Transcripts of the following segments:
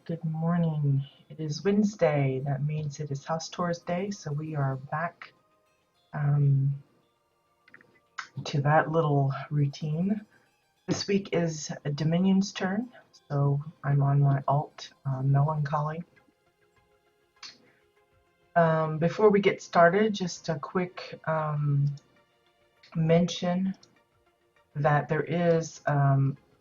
Good morning. It is Wednesday. That means it is House Tours Day, so we are back um, to that little routine. This week is Dominion's turn, so I'm on my alt, Melancholy. Before we get started, just a quick mention that there is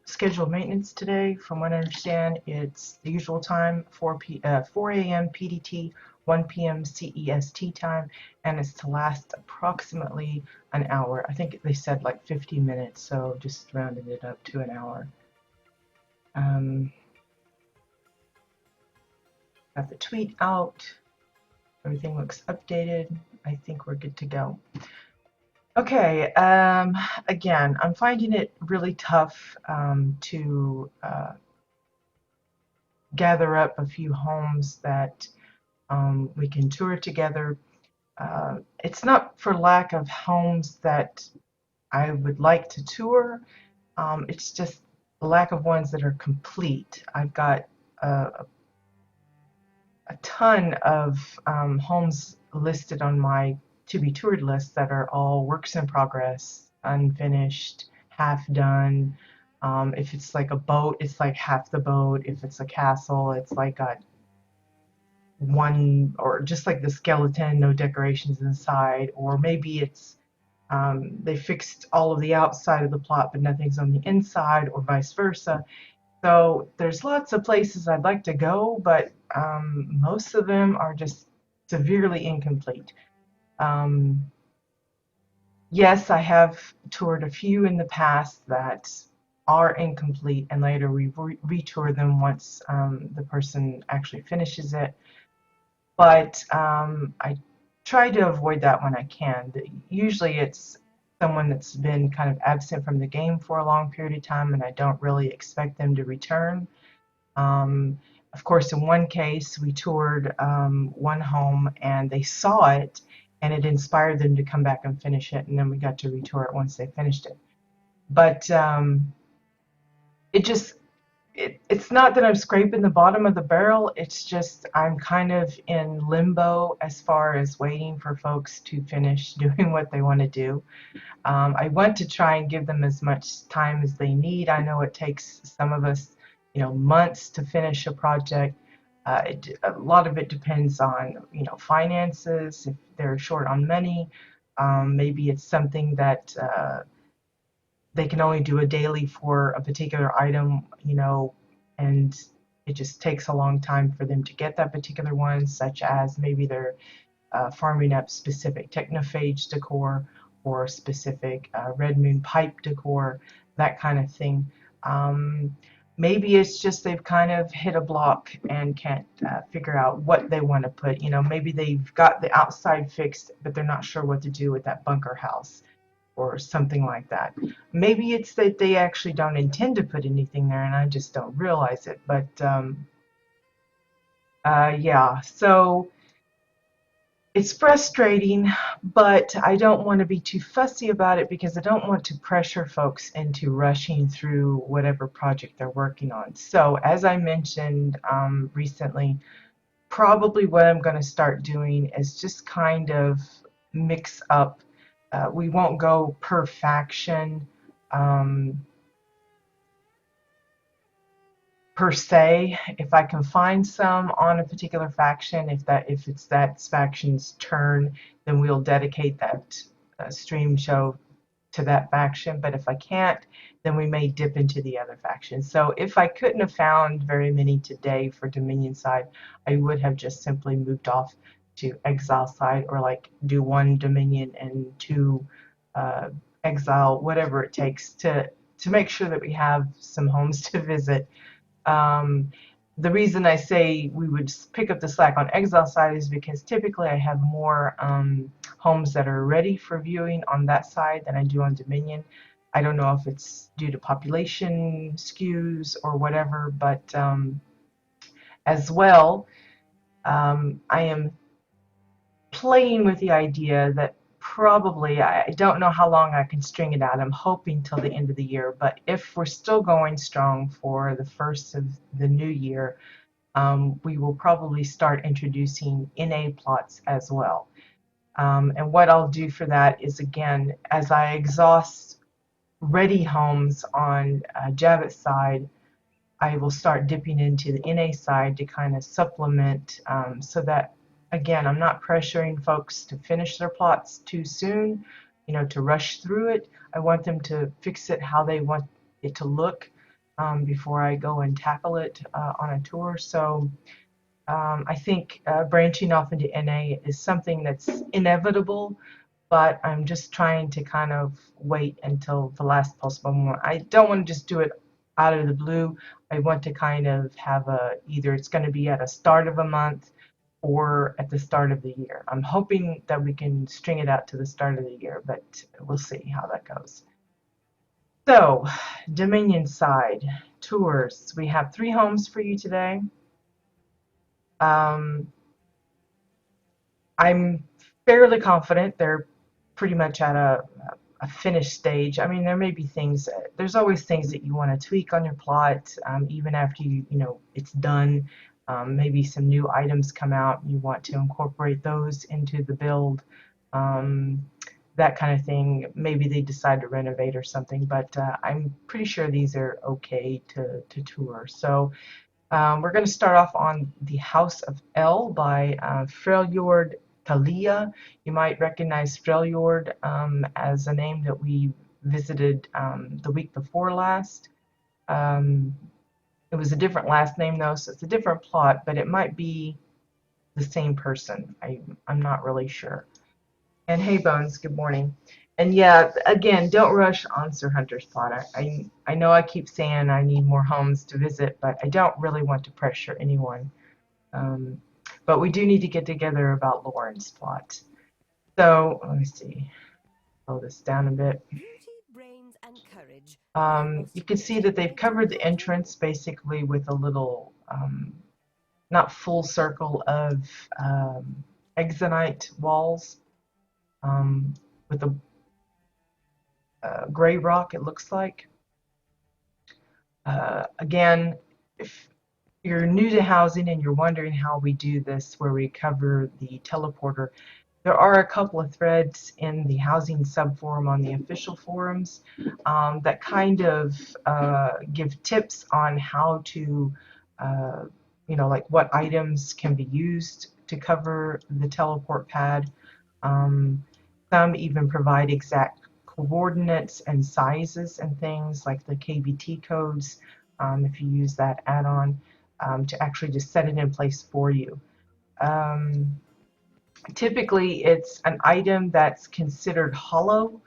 scheduled maintenance today. From what I understand, it's the usual time, 4 a.m. PDT, 1 p.m. CEST time, and it's to last approximately an hour. I think they said like 50 minutes, so just rounded it up to an hour. Got the tweet out. Everything looks updated. I think we're good to go. Okay, again, I'm finding it really tough to gather up a few homes that we can tour together. It's not for lack of homes that I would like to tour. It's just a lack of ones that are complete. I've got a ton of homes listed on my to be toured list that are all works in progress, unfinished, half done. If it's like a boat, it's like half the boat. If it's a castle, it's like got one, or just like the skeleton, no decorations inside. Or maybe it's they fixed all of the outside of the plot but nothing's on the inside, or vice versa. So there's lots of places I'd like to go, but most of them are just severely incomplete. Yes, I have toured a few in the past that are incomplete, and later we retour them once the person actually finishes it. But I try to avoid that when I can. Usually it's someone that's been kind of absent from the game for a long period of time, and I don't really expect them to return. Of course, in one case, we toured one home and they saw it and it inspired them to come back and finish it, and then we got to retour it once they finished it. But it just, it's not that I'm scraping the bottom of the barrel, it's just I'm kind of in limbo as far as waiting for folks to finish doing what they want to do. I want to try and give them as much time as they need. I know it takes some of us, months to finish a project. A lot of it depends on, finances, if they're short on money. Maybe it's something that they can only do a daily for a particular item, and it just takes a long time for them to get that particular one, such as maybe they're farming up specific technophage decor or specific red moon pipe decor, that kind of thing. Maybe it's just they've kind of hit a block and can't figure out what they want to put. Maybe they've got the outside fixed, but they're not sure what to do with that bunker house or something like that. Maybe it's that they actually don't intend to put anything there and I just don't realize it. But yeah, so it's frustrating, but I don't want to be too fussy about it because I don't want to pressure folks into rushing through whatever project they're working on. So as I mentioned recently, probably what I'm going to start doing is just kind of mix up. We won't go per faction per se. If I can find some on a particular faction, if it's that faction's turn, then we'll dedicate that stream show to that faction. But if I can't, then we may dip into the other faction. So if I couldn't have found very many today for Dominion side, I would have just simply moved off to Exile side, or like do one Dominion and two Exile, whatever it takes to make sure that we have some homes to visit. The reason I say we would pick up the slack on Exile side is because typically I have more homes that are ready for viewing on that side than I do on Dominion. I don't know if it's due to population skews or whatever, but as well, I am playing with the idea that probably, I don't know how long I can string it out. I'm hoping till the end of the year, but if we're still going strong for the first of the new year, we will probably start introducing NA plots as well. And what I'll do for that is, again, as I exhaust ready homes on Jabbit side, I will start dipping into the NA side to kind of supplement, so that, again, I'm not pressuring folks to finish their plots too soon, to rush through it. I want them to fix it how they want it to look before I go and tackle it on a tour. So I think branching off into NA is something that's inevitable, but I'm just trying to kind of wait until the last possible moment. I don't want to just do it out of the blue. I want to kind of have either it's going to be at the start of a month or at the start of the year. I'm hoping that we can string it out to the start of the year, but we'll see how that goes. So, Dominion side, tours. We have 3 homes for you today. I'm fairly confident they're pretty much at a finished stage. I mean, there may be things, there's always things that you want to tweak on your plot, even after it's done. Maybe some new items come out, you want to incorporate those into the build, that kind of thing. Maybe they decide to renovate or something, but I'm pretty sure these are okay to tour. So we're going to start off on the House of L by Freljord Thalia. You might recognize Freljord as a name that we visited the week before last. It was a different last name though, so it's a different plot, but it might be the same person. I'm not really sure. And hey Bones, good morning. And yeah, again, don't rush on Sir Hunter's plot. I know I keep saying I need more homes to visit, but I don't really want to pressure anyone. But we do need to get together about Lauren's plot. So let me see. Slow this down a bit. You can see that they've covered the entrance basically with a little, not full circle of exonite walls with a gray rock, it looks like. Again, if you're new to housing and you're wondering how we do this, where we cover the teleporter, there are a couple of threads in the housing subforum on the official forums that kind of give tips on how to, like what items can be used to cover the teleport pad. Some even provide exact coordinates and sizes and things like the KBT codes, if you use that add-on, to actually just set it in place for you. Typically, it's an item that's considered hollow.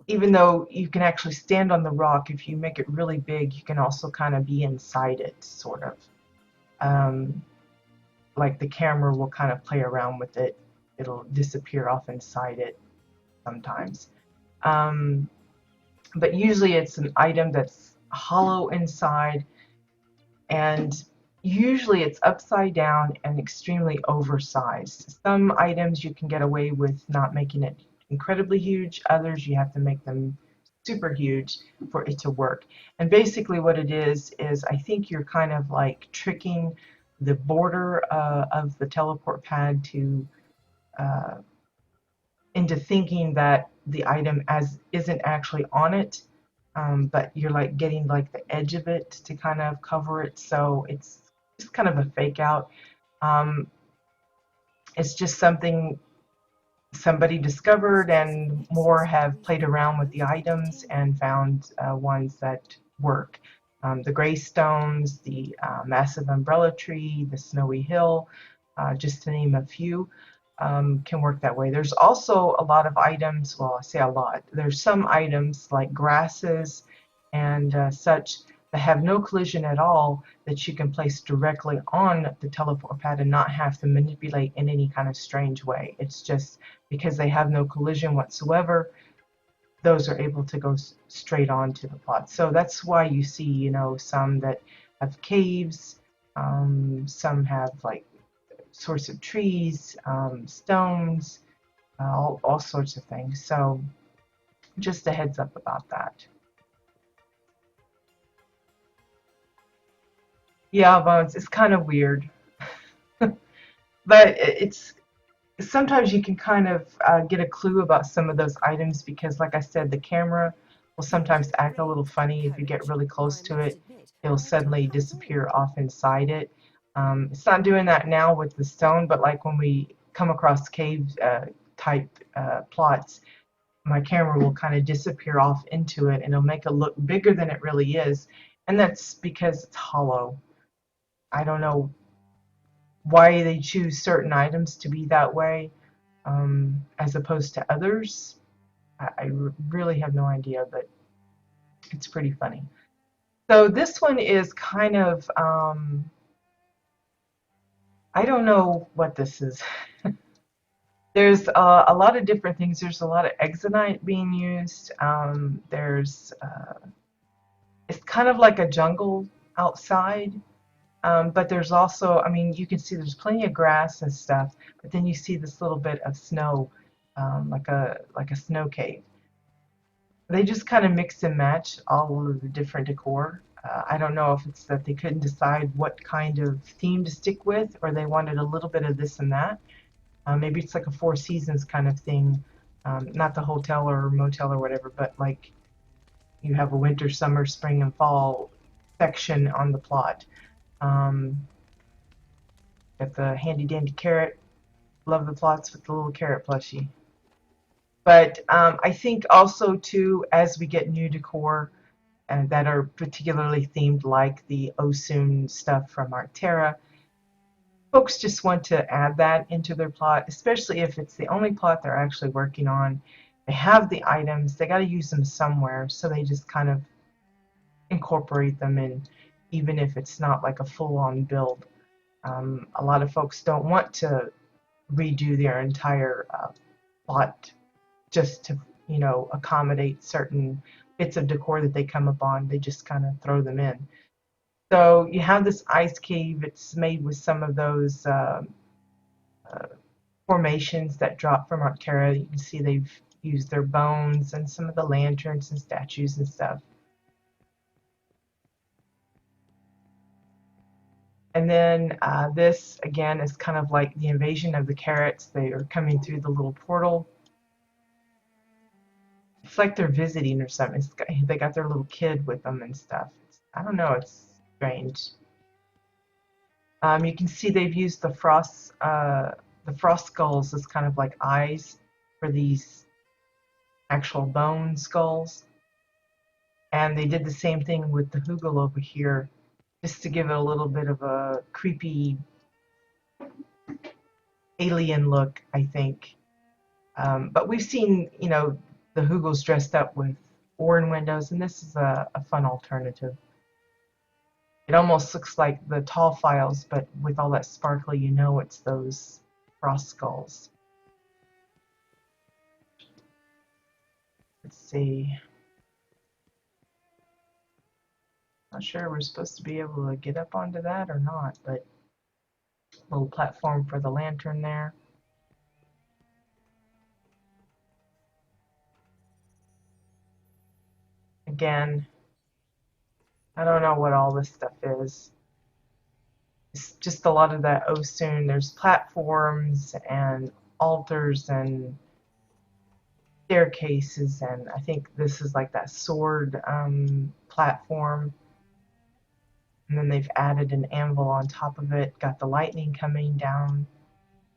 Even though you can actually stand on the rock, if you make it really big, you can also kind of be inside it, sort of. Like the camera will kind of play around with it. It'll disappear off inside it sometimes. But usually it's an item that's hollow inside, and usually it's upside down and extremely oversized. Some items you can get away with not making it incredibly huge. Others you have to make them super huge for it to work. And basically what it is I think you're kind of like tricking the border of the teleport pad to into thinking that the item isn't actually on it, but you're like getting like the edge of it to kind of cover it. So it's just kind of a fake out. It's just something somebody discovered, and more have played around with the items and found ones that work. The gray stones, the massive umbrella tree, the snowy hill, just to name a few, can work that way. There's also a lot of items, well, I say a lot, there's some items like grasses and such that have no collision at all that you can place directly on the teleport pad and not have to manipulate in any kind of strange way. It's just because they have no collision whatsoever, those are able to go straight on to the plot. So that's why you see, some that have caves, some have like sorts of trees, stones, all sorts of things. So just a heads up about that. Yeah, bones. It's kind of weird, but it's sometimes you can kind of get a clue about some of those items because, like I said, the camera will sometimes act a little funny if you get really close to it. It'll suddenly disappear off inside it. It's not doing that now with the stone, but like when we come across cave type plots, my camera will kind of disappear off into it and it'll make it look bigger than it really is. And that's because it's hollow. I don't know why they choose certain items to be that way as opposed to others. I really have no idea, but it's pretty funny. So this one is kind of, I don't know what this is. There's a lot of different things. There's a lot of exonite being used. It's kind of like a jungle outside. But there's also, I mean, you can see there's plenty of grass and stuff, but then you see this little bit of snow, like a snow cave. They just kind of mix and match all of the different decor. I don't know if it's that they couldn't decide what kind of theme to stick with, or they wanted a little bit of this and that. Maybe it's like a Four Seasons kind of thing, not the hotel or motel or whatever, but like you have a winter, summer, spring, and fall section on the plot. Um, Got the handy dandy carrot. Love the plots with the little carrot plushie. But I think also too, as we get new decor that are particularly themed, like the Osun stuff from Arcterra, folks just want to add that into their plot, especially if it's the only plot they're actually working on. They have the items, they got to use them somewhere, so they just kind of incorporate them in, even if it's not like a full-on build. A lot of folks don't want to redo their entire plot just to, accommodate certain bits of decor that they come upon. They just kind of throw them in. So you have this ice cave. It's made with some of those uh, formations that drop from Arcterra. You can see they've used their bones and some of the lanterns and statues and stuff. And then this, again, is kind of like the invasion of the carrots. They are coming through the little portal. It's like they're visiting or something. They got their little kid with them and stuff. I don't know. It's strange. You can see they've used the frost skulls as kind of like eyes for these actual bone skulls. And they did the same thing with the hugel over here, just to give it a little bit of a creepy alien look, I think. But we've seen, the hugels dressed up with Orin windows, and this is a fun alternative. It almost looks like the tall files, but with all that sparkly, it's those frost skulls. Let's see. Not sure we're supposed to be able to get up onto that or not, but little platform for the lantern there. Again, I don't know what all this stuff is. It's just a lot of that Osun. There's platforms and altars and staircases, and I think this is like that sword platform. And then they've added an anvil on top of it, got the lightning coming down.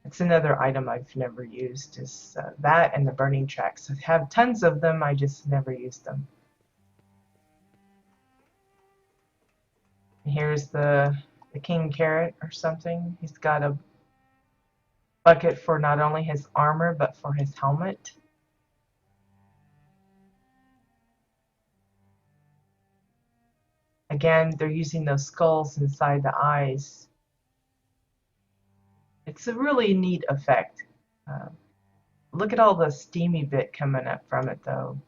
It's another item I've never used, is that and the burning tracks. I have tons of them, I just never used them. Here's the king carrot or something. He's got a bucket for not only his armor, but for his helmet. Again, they're using those skulls inside the eyes. It's a really neat effect. Look at all the steamy bit coming up from it, though.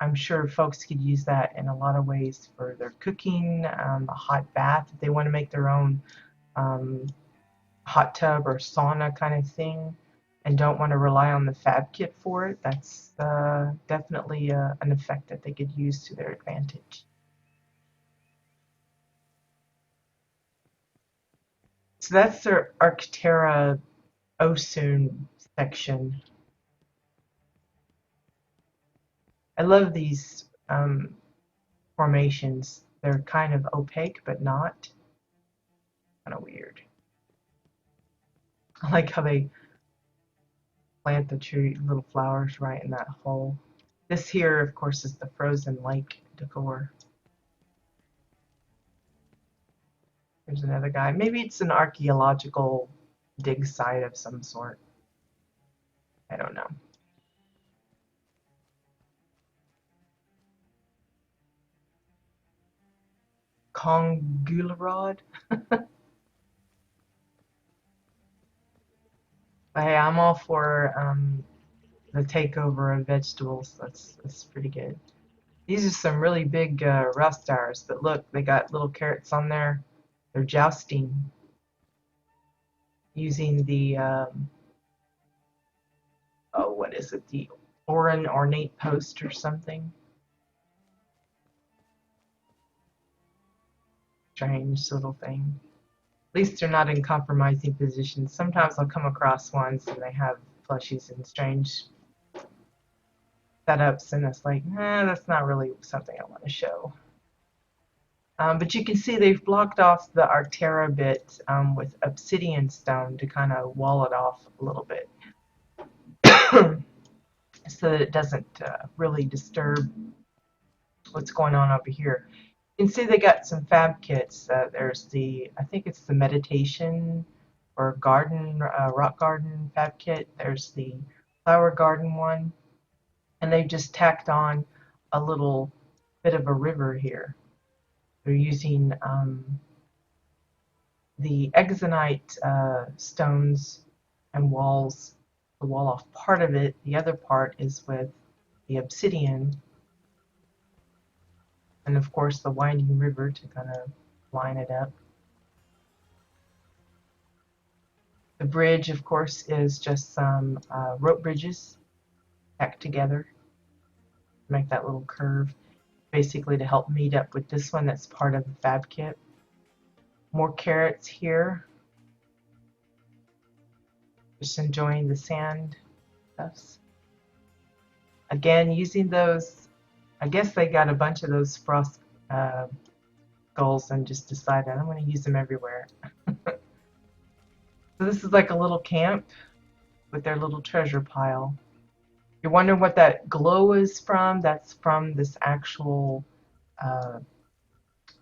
I'm sure folks could use that in a lot of ways for their cooking, a hot bath, if they want to make their own hot tub or sauna kind of thing and don't want to rely on the fab kit for it. That's definitely an effect that they could use to their advantage. So that's their Arctera Osun section. I love these formations. They're kind of opaque, but not. Kind of weird. I like how they plant the tree little flowers right in that hole. This here, of course, is the frozen lake decor. There's another guy. Maybe it's an archaeological dig site of some sort. I don't know. Congulrod. But hey, I'm all for the takeover of vegetables. That's pretty good. These are some really big WildStars, but look, they got little carrots on there. They're jousting using the oh, what is it? The ornate post or something. Strange little thing. At least they're not in compromising positions. Sometimes I'll come across ones and they have plushies in strange setups, and it's like, that's not really something I want to show. But you can see they've blocked off the Arctera bit with obsidian stone to kind of wall it off a little bit so that it doesn't really disturb what's going on over here. You can see they got some fab kits. There's the, I think it's the meditation or garden, rock garden fab kit. There's the flower garden one. And they've just tacked on a little bit of a river here. They're using the exonite stones and walls to wall off part of it. The other part is with the obsidian. And of course the winding river to kind of line it up. The bridge, of course, is just some rope bridges tacked together to make that little curve, basically to help meet up with this one that's part of the fab kit. More carrots here. Just enjoying the sand stuffs. Again, using those, I guess they got a bunch of those frost skulls and just decided I'm going to use them everywhere. So this is like a little camp with their little treasure pile. You're wondering what that glow is from? That's from this actual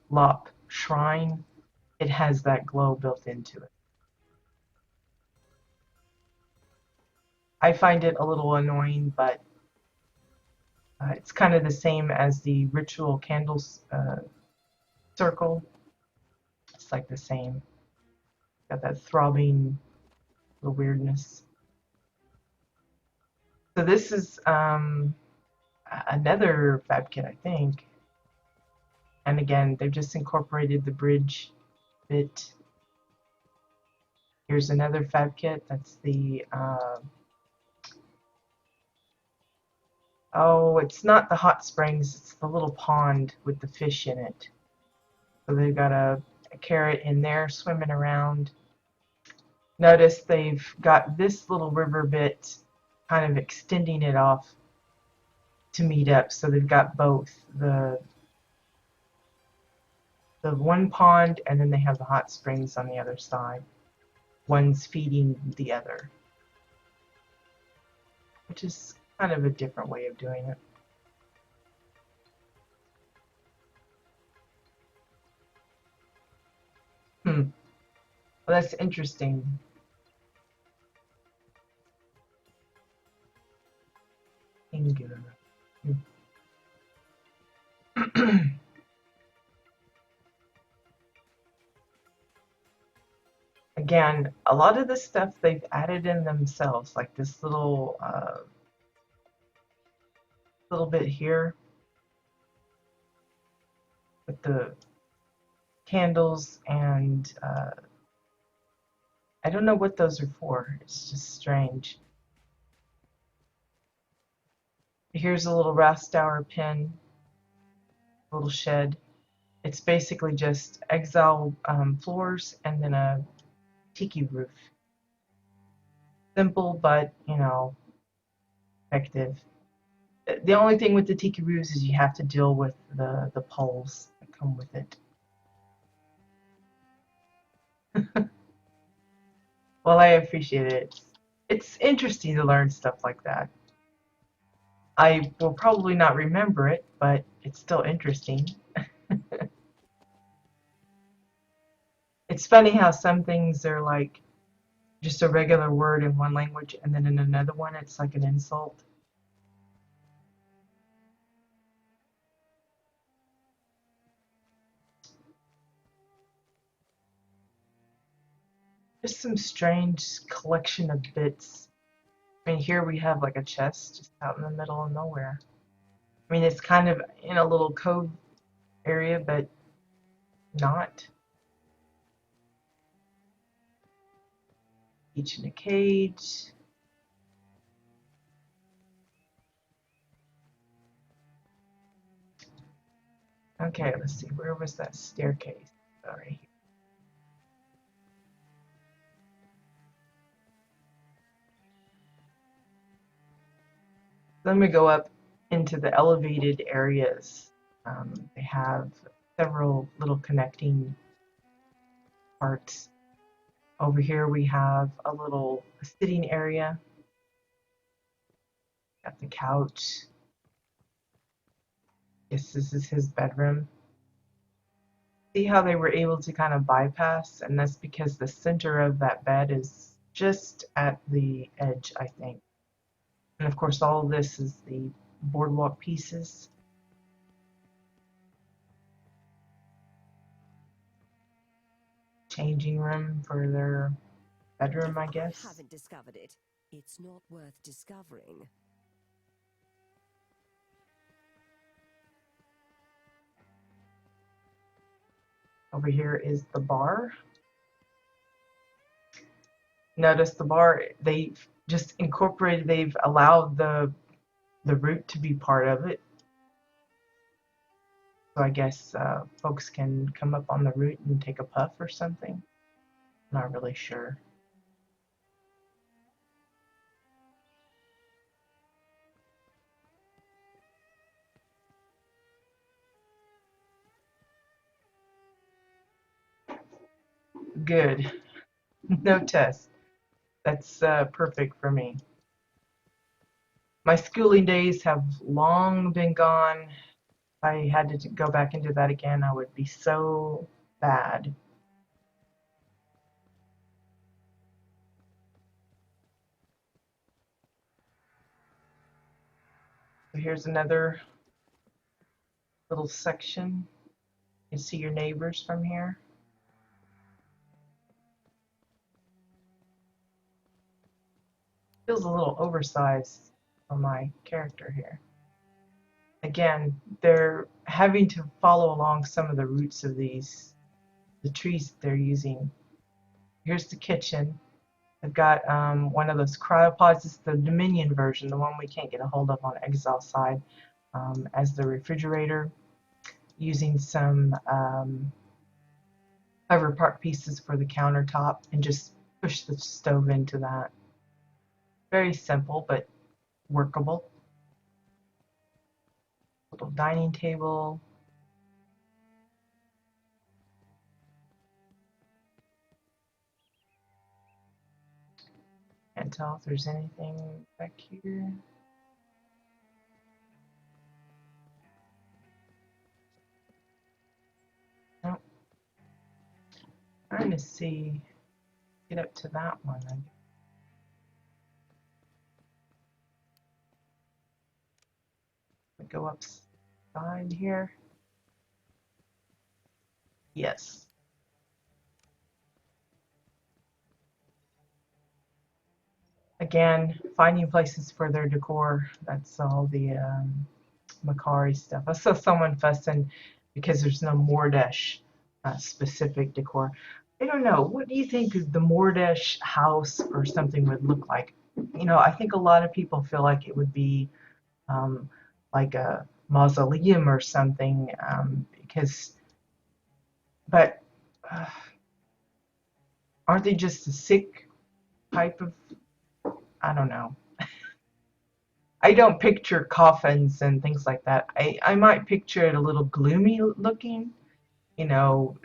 Lop shrine. It has that glow built into it. I find it a little annoying, but it's kind of the same as the ritual candles circle. It's like the same. Got that throbbing little weirdness. So this is another fab kit, I think. And again, they've just incorporated the bridge bit. Here's another fab kit. That's the oh, it's not the hot springs. It's the little pond with the fish in it. So they've got a carrot in there swimming around. Notice they've got this little river bit kind of extending it off to meet up. So they've got both the one pond, and then they have the hot springs on the other side. One's feeding the other, which is kind of a different way of doing it. Well, that's interesting. Angular. Again, a lot of this stuff they've added in themselves, like this little bit here with the candles, and I don't know what those are for. It's just strange. Here's a little WildStar pin, a little shed. It's basically just exile floors and then a tiki roof. Simple, but effective. The only thing with the tiki roofs is you have to deal with the poles that come with it. Well, I appreciate it. It's interesting to learn stuff like that. I will probably not remember it, but it's still interesting. It's funny how some things are like just a regular word in one language, and then in another one it's like an insult. Just some strange collection of bits. I mean, here we have like a chest just out in the middle of nowhere. I mean, it's kind of in a little cove area, but not. Each in a cage. Okay, let's see. Where was that staircase? Sorry. Then we go up into the elevated areas. They have several little connecting parts. Over here we have a little sitting area. Got the couch. Yes, this is his bedroom. See how they were able to kind of bypass, and that's because the center of that bed is just at the edge, I think. And of course, all of this is the boardwalk pieces. Changing room for their bedroom, I guess. I haven't discovered it. It's not worth discovering. Over here is the bar. Notice the bar, they've just incorporated, they've allowed the root to be part of it. So I guess folks can come up on the root and take a puff or something. Not really sure. Good. No test. That's perfect for me. My schooling days have long been gone. If I had to go back into that again, I would be so bad. So here's another little section. You can see your neighbors from here. Feels a little oversized for my character here. Again, they're having to follow along some of the roots of the trees that they're using. Here's the kitchen. I've got one of those cryopods. It's the Dominion version, the one we can't get a hold of on Exile side, as the refrigerator, using some cover part pieces for the countertop and just push the stove into that. Very simple, but workable. Little dining table. Can't tell if there's anything back here. Nope. Trying to see, get up to that one. Go upside here. Yes. Again, finding places for their decor. That's all the Macari stuff. I saw someone fussing because there's no Mordesh specific decor. I don't know. What do you think the Mordesh house or something would look like? I think a lot of people feel like it would be like a mausoleum or something, but Aren't they just a sick type of, I don't know. I don't picture coffins and things like that. I might picture it a little gloomy looking, you know,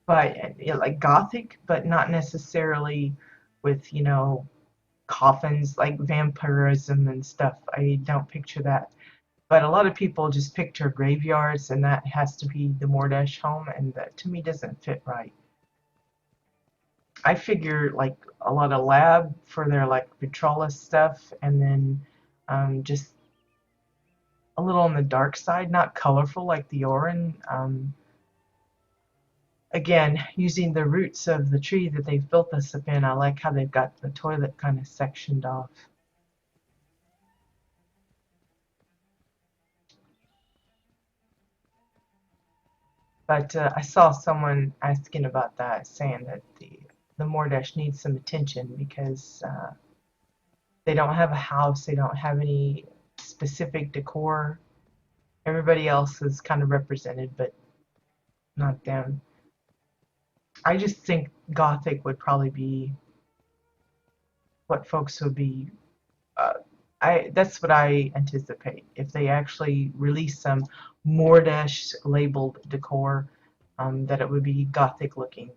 but like gothic, but not necessarily with, coffins like vampirism and stuff. I don't picture that. But a lot of people just picture graveyards, and that has to be the Mordash home, and that to me doesn't fit right. I figure like a lot of lab for their like Vitralis stuff, and then just a little on the dark side, not colorful like the Orin. Again, using the roots of the tree that they've built this up in, I like how they've got the toilet kind of sectioned off. But I saw someone asking about that, saying that the Mordash needs some attention because they don't have a house, they don't have any specific decor. Everybody else is kind of represented, but not them. I just think Gothic would probably be what folks would be. Uh, that's what I anticipate if they actually release some Mordash labeled decor, that it would be Gothic looking,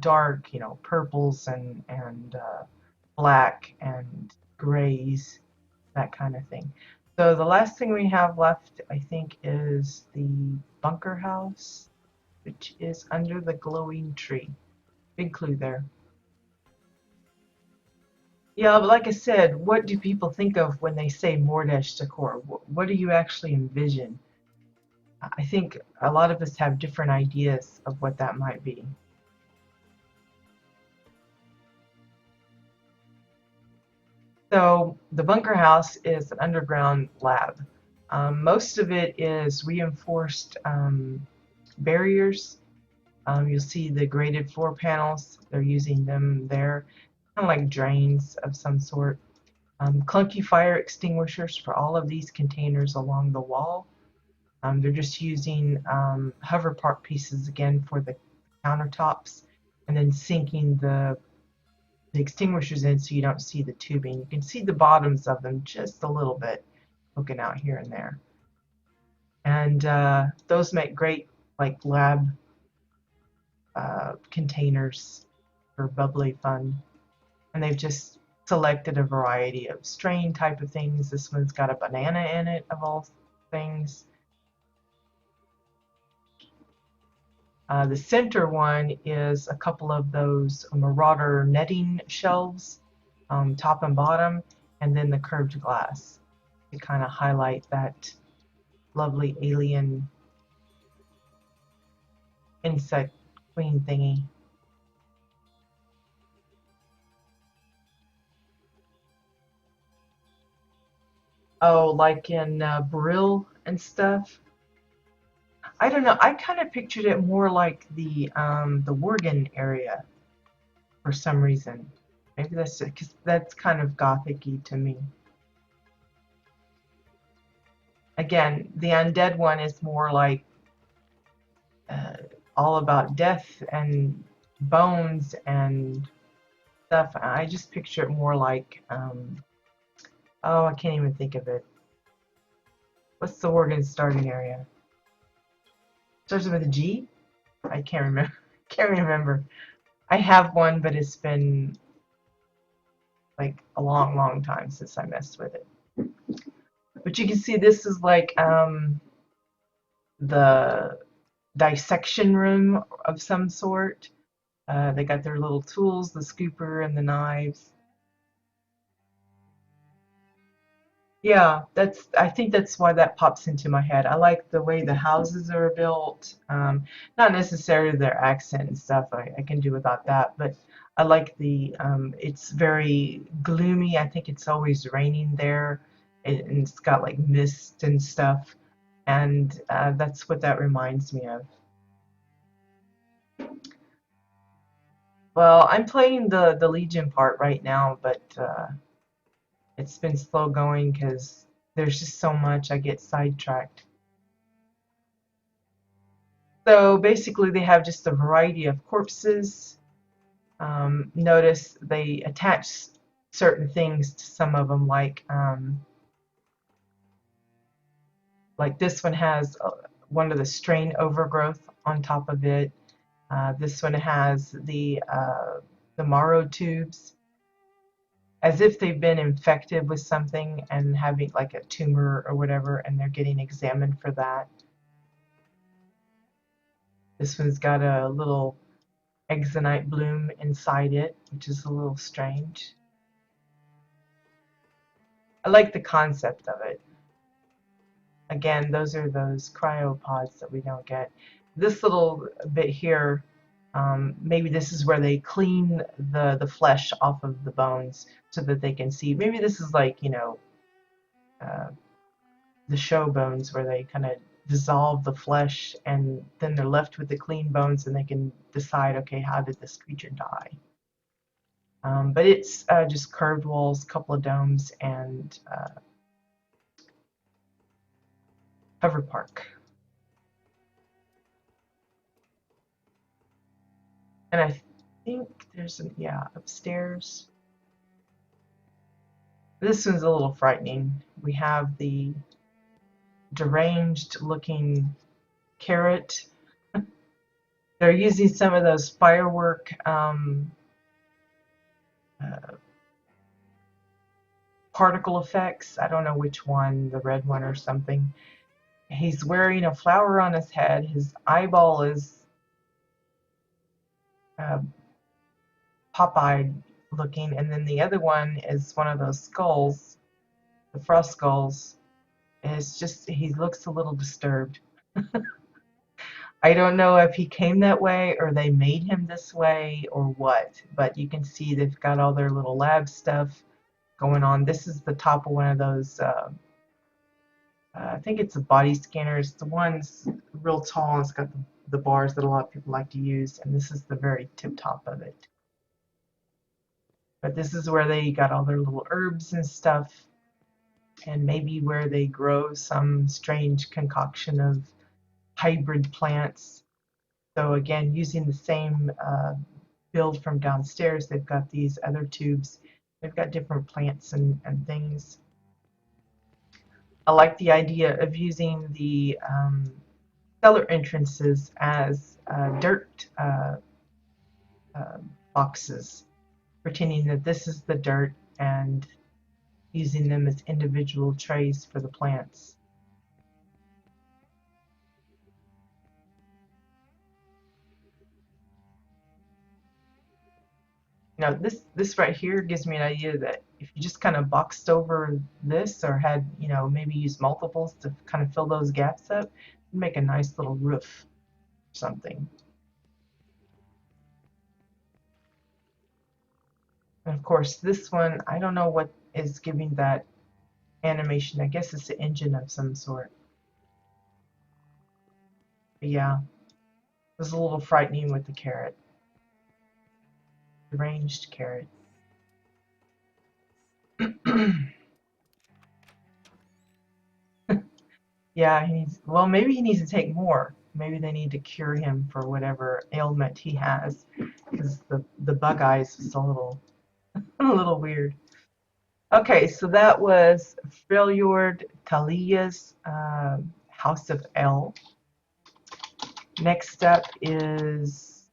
dark, purples and black and grays, that kind of thing. So the last thing we have left, I think, is the bunker house, which is under the glowing tree. Big clue there. Yeah, but like I said, what do people think of when they say Mordash decor? What do you actually envision? I think a lot of us have different ideas of what that might be. So the bunker house is an underground lab. Most of it is reinforced barriers. You'll see the graded floor panels. They're using them there, kind of like drains of some sort. Clunky fire extinguishers for all of these containers along the wall. They're just using hover part pieces again for the countertops, and then sinking the extinguishers in so you don't see the tubing. You can see the bottoms of them just a little bit poking out here and there. And those make great like lab containers for bubbly fun. And they've just selected a variety of strain type of things. This one's got a banana in it, of all things. The center one is a couple of those Marauder netting shelves, top and bottom, and then the curved glass to kind of highlight that lovely alien insect queen thingy. Oh, like in Brill and stuff. I don't know. I kind of pictured it more like the Worgen area for some reason. Maybe that's because that's kind of gothic-y to me. Again, the undead one is more like uh, all about death and bones and stuff. I just picture it more like, oh, I can't even think of it. What's the Worgen starting area? Starts with a G? I can't remember. Can't remember. I have one, but it's been like a long, long time since I messed with it. But you can see this is like the dissection room of some sort. They got their little tools, the scooper and the knives. Yeah, I think that's why that pops into my head. I like the way the houses are built. Not necessarily their accent and stuff. I can do without that, but I like it's very gloomy. I think it's always raining there, and it's got like mist and stuff, and that's what that reminds me of. Well, I'm playing the Legion part right now, but it's been slow going because there's just so much I get sidetracked. So basically, they have just a variety of corpses. Notice they attach certain things to some of them, like this one has one of the strain overgrowth on top of it. This one has the marrow tubes, as if they've been infected with something and having like a tumor or whatever, and they're getting examined for that. This one's got a little exonite bloom inside it, which is a little strange. I like the concept of it. Again, those are those cryopods that we don't get. This little bit here, maybe this is where they clean the flesh off of the bones so that they can see. Maybe this is like, you know, the show bones where they kind of dissolve the flesh and then they're left with the clean bones and they can decide, okay, how did this creature die? But it's just curved walls, couple of domes, and Hover Park. And I think there's an, yeah, upstairs. This one's a little frightening. We have the deranged looking carrot. They're using some of those firework particle effects. I don't know which one, the red one or something. He's wearing a flower on his head. His eyeball is pop-eyed looking, and then the other one is one of those skulls, the frost skulls. And it's just, he looks a little disturbed. I don't know if he came that way or they made him this way or what, but you can see they've got all their little lab stuff going on. This is the top of one of those, I think it's a body scanner. It's the one's real tall and it's got the bars that a lot of people like to use, and this is the very tip top of it. But this is where they got all their little herbs and stuff, and maybe where they grow some strange concoction of hybrid plants. So again, using the same build from downstairs, they've got these other tubes. They've got different plants and things. I like the idea of using the cellar entrances as dirt boxes, pretending that this is the dirt and using them as individual trays for the plants. You know, this right here gives me an idea that if you just kind of boxed over this or had, you know, maybe use multiples to kind of fill those gaps up, it'd make a nice little roof or something. And of course, this one, I don't know what is giving that animation. I guess it's an engine of some sort. But yeah, it was a little frightening with the carrot. Deranged carrot. Yeah, he needs, well, maybe he needs to take more. Maybe they need to cure him for whatever ailment he has, because the bug eyes is a little weird. Okay, so that was Freljord Talia's House of L. Next up is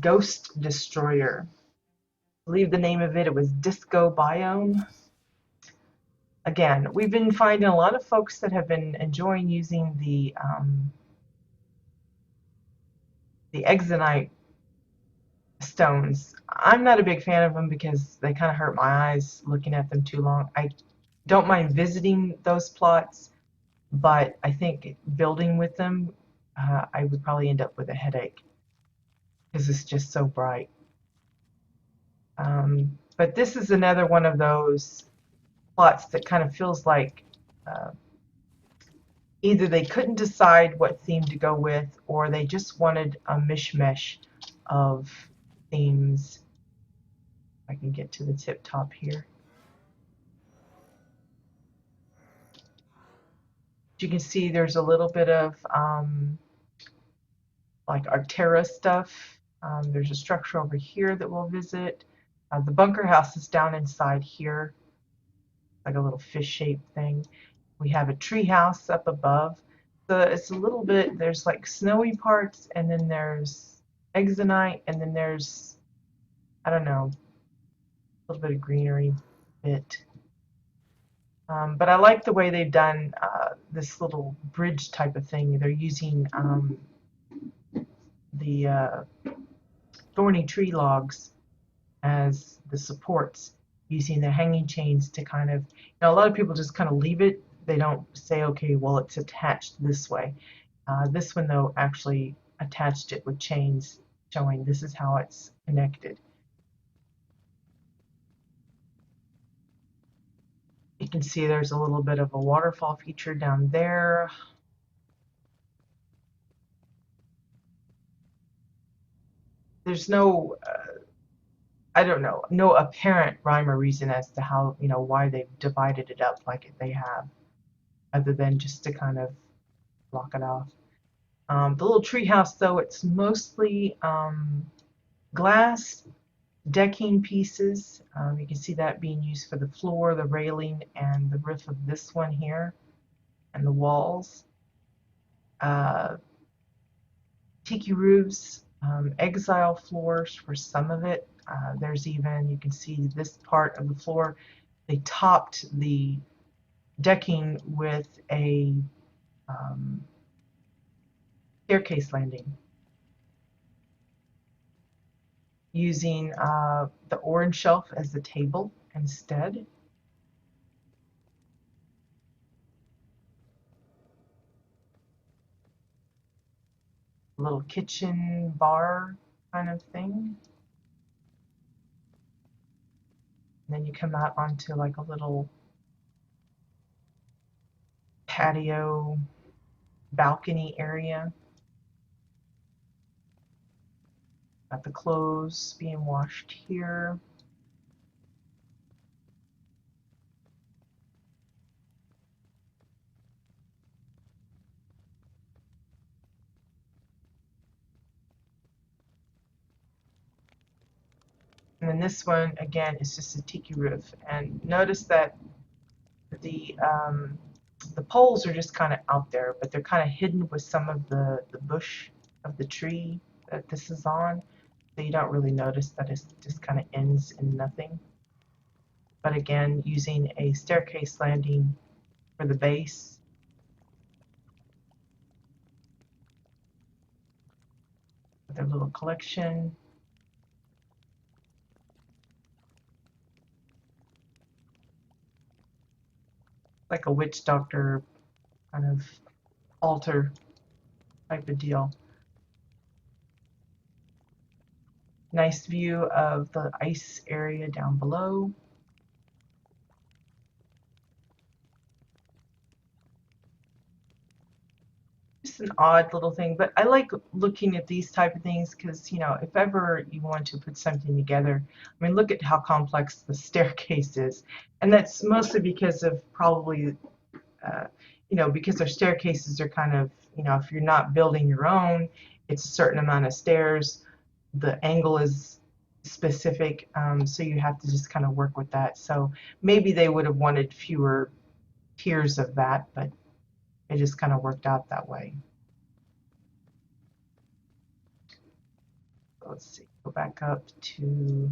Ghost Destroyer. I believe the name of it was Disco Biome. Again, we've been finding a lot of folks that have been enjoying using the exonite stones. I'm not a big fan of them because they kind of hurt my eyes looking at them too long. I don't mind visiting those plots, but I think building with them, I would probably end up with a headache because it's just so bright. But this is another one of those plots that kind of feels like either they couldn't decide what theme to go with, or they just wanted a mishmash of themes. If I can get to the tip top here. You can see there's a little bit of like Arctera stuff. There's a structure over here that we'll visit. The bunker house is down inside here, like a little fish-shaped thing. We have a tree house up above. So it's a little bit, there's like snowy parts, and then there's exonite, and then there's, I don't know, a little bit of greenery bit. But I like the way they've done this little bridge type of thing. They're using the thorny tree logs as the supports, using the hanging chains to kind of, a lot of people just kind of leave it. They don't say, okay, well, it's attached this way. This one, though, actually attached it with chains showing this is how it's connected. You can see there's a little bit of a waterfall feature down there. There's no, I don't know, no apparent rhyme or reason as to how, why they've divided it up like they have, other than just to kind of block it off. The little tree house, though, it's mostly glass decking pieces. You can see that being used for the floor, the railing, and the roof of this one here, and the walls. Tiki roofs, exile floors for some of it. There's even, you can see this part of the floor, they topped the decking with a staircase landing using the orange shelf as the table instead. Little kitchen bar kind of thing. And then you come out onto like a little patio balcony area. Got the clothes being washed here. And then this one, again, is just a tiki roof. And notice that the poles are just kind of out there, but they're kind of hidden with some of the bush of the tree that this is on. So you don't really notice that it just kind of ends in nothing. But again, using a staircase landing for the base. Their little collection. Like a witch doctor kind of altar type of deal. Nice view of the ice area down below. Just an odd little thing, but I like looking at these type of things because, if ever you want to put something together, I mean, look at how complex the staircase is. And that's mostly because of probably, because our staircases are kind of, if you're not building your own, it's a certain amount of stairs. The angle is specific, so you have to just kind of work with that. So maybe they would have wanted fewer tiers of that, but it just kind of worked out that way. Let's see, go back up to,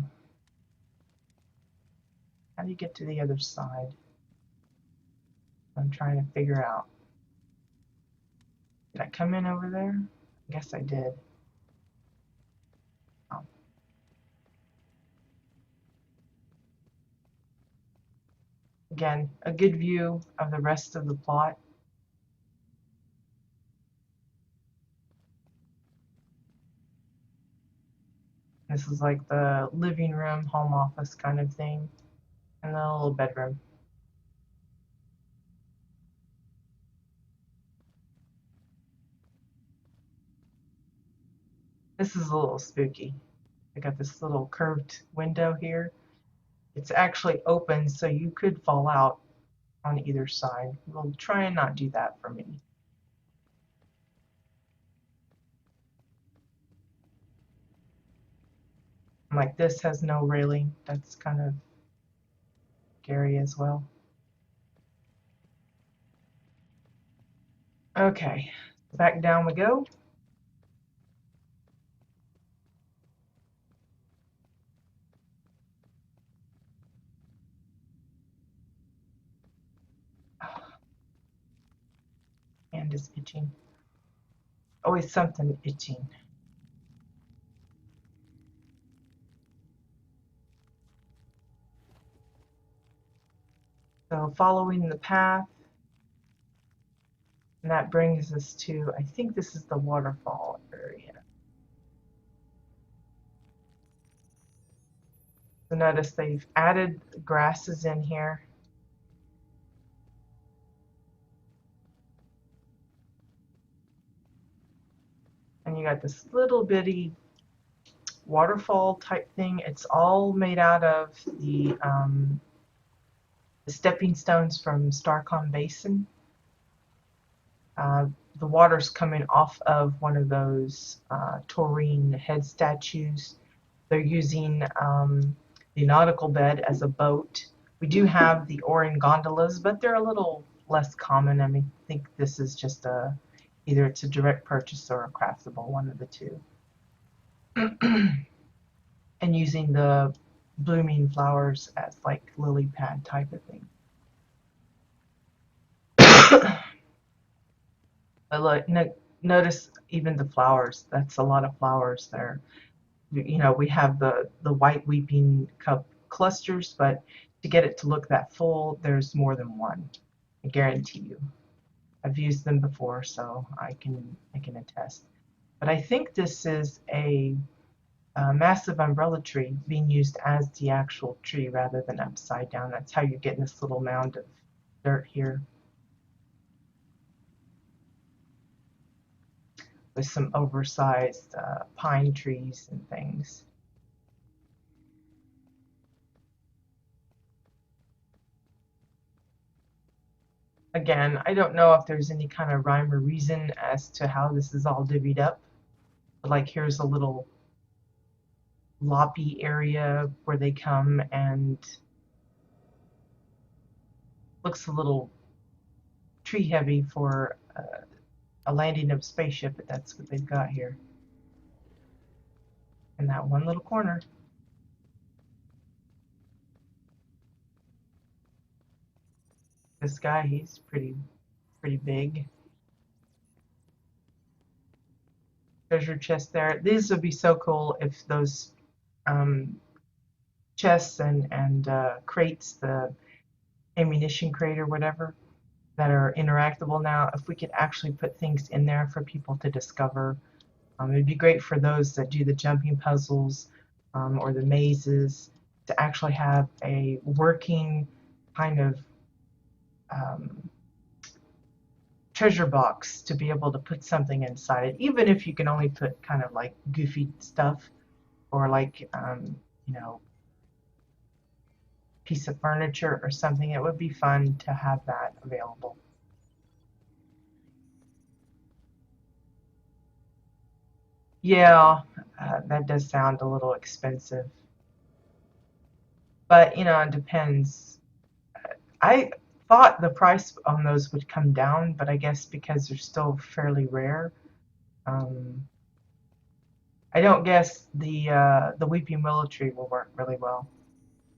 how do you get to the other side? I'm trying to figure out. Did I come in over there? I guess I did. Oh. Again, a good view of the rest of the plot. This is like the living room, home office kind of thing, and then a little bedroom. This is a little spooky. I got this little curved window here. It's actually open, so you could fall out on either side. We'll try and not do that for me. Like this has no railing. That's kind of scary as well. Okay, back down we go. Hand is itching. Always something itching. So following the path, and that brings us to, I think this is the waterfall area. So notice they've added grasses in here. And you got this little bitty waterfall type thing. It's all made out of the stepping stones from Starcom Basin. The water's coming off of one of those taurine head statues. They're using the nautical bed as a boat. We do have the oaring gondolas, but they're a little less common. I mean, I think this is just either it's a direct purchase or a craftable, one of the two. And using the blooming flowers as like lily pad type of thing. But look, notice even the flowers. That's a lot of flowers there. You know, we have the white weeping cup clusters, but to get it to look that full, there's more than one. I guarantee you. I've used them before, so I can attest. But I think this is a massive umbrella tree being used as the actual tree rather than upside down. That's how you're getting this little mound of dirt here, with some oversized pine trees and things. Again, I don't know if there's any kind of rhyme or reason as to how this is all divvied up. But like here's a little loppy area where they come, and looks a little tree heavy for a landing of a spaceship, but that's what they've got here in that one little corner. This guy, he's pretty big. Treasure chest there. These would be so cool if those chests and crates, the ammunition crate or whatever, that are interactable now, if we could actually put things in there for people to discover. It'd be great for those that do the jumping puzzles or the mazes to actually have a working kind of treasure box to be able to put something inside it, even if you can only put kind of like goofy stuff or like you know, piece of furniture or something. It would be fun to have that available. Yeah, that does sound a little expensive, but you know, it depends. I thought the price on those would come down, but I guess because they're still fairly rare, um, I don't guess the weeping willow tree will work really well.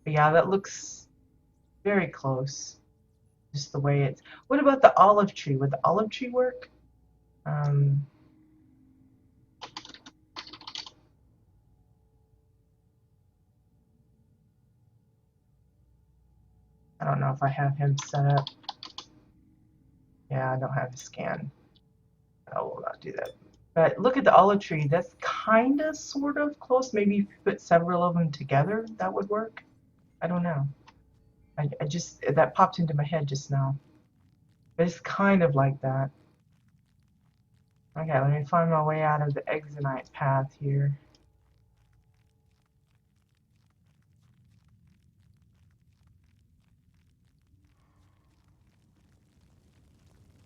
But yeah, that looks very close, just the way it's. What about the olive tree? Would the olive tree work? Um, I don't know if I have him set up. Yeah, I don't have a scan. I will not do that. But look at the olive tree. That's kind of sort of close. Maybe if you put several of them together, that would work. I don't know. I just, that popped into my head just now. But it's kind of like that. Okay, let me find my way out of the exonite path here.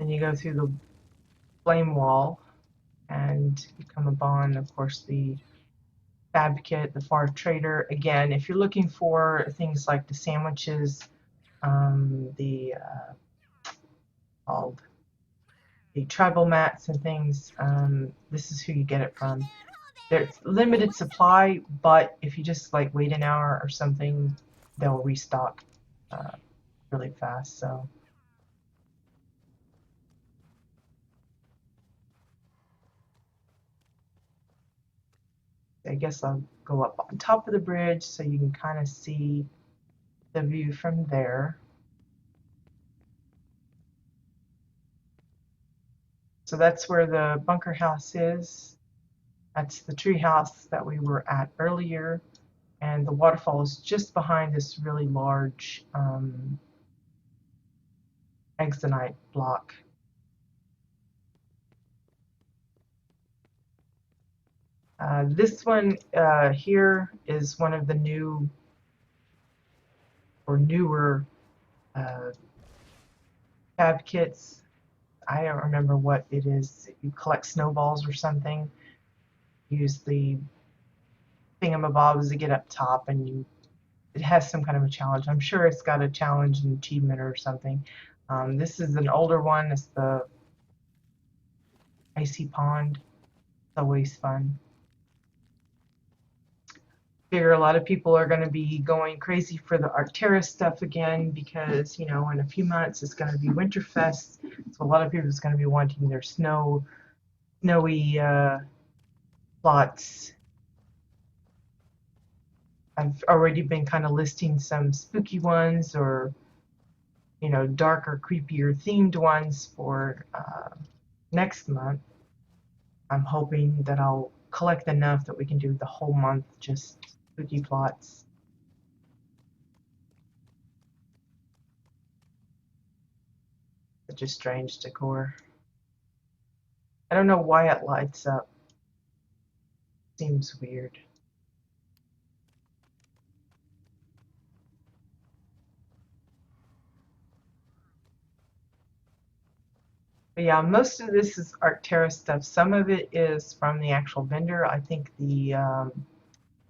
Then you go through the flame wall and you come upon, of course, the fab kit, the far trader. Again, if you're looking for things like the sandwiches, the called the tribal mats and things, this is who you get it from. There's limited supply, but if you just like wait an hour or something, they'll restock uh, really fast. So I guess I'll go up on top of the bridge so you can kind of see the view from there. So that's where the bunker house is. That's the tree house that we were at earlier. And the waterfall is just behind this really large exonite block. This one here is one of the new or newer fab kits. I don't remember what it is. You collect snowballs or something. Use the thingamabobs to get up top, and it has some kind of a challenge. I'm sure it's got a challenge and achievement or something. This is an older one. It's the icy pond. It's always fun. Figure a lot of people are going to be going crazy for the Arcturus stuff again because, you know, in a few months it's going to be Winterfest. So a lot of people is going to be wanting their snowy plots. I've already been kind of listing some spooky ones or, you know, darker, creepier themed ones for next month. I'm hoping that I'll collect enough that we can do the whole month just spooky plots. Such a strange decor. I don't know why it lights up. Seems weird. But yeah, most of this is Arcturus stuff. Some of it is from the actual vendor. I think the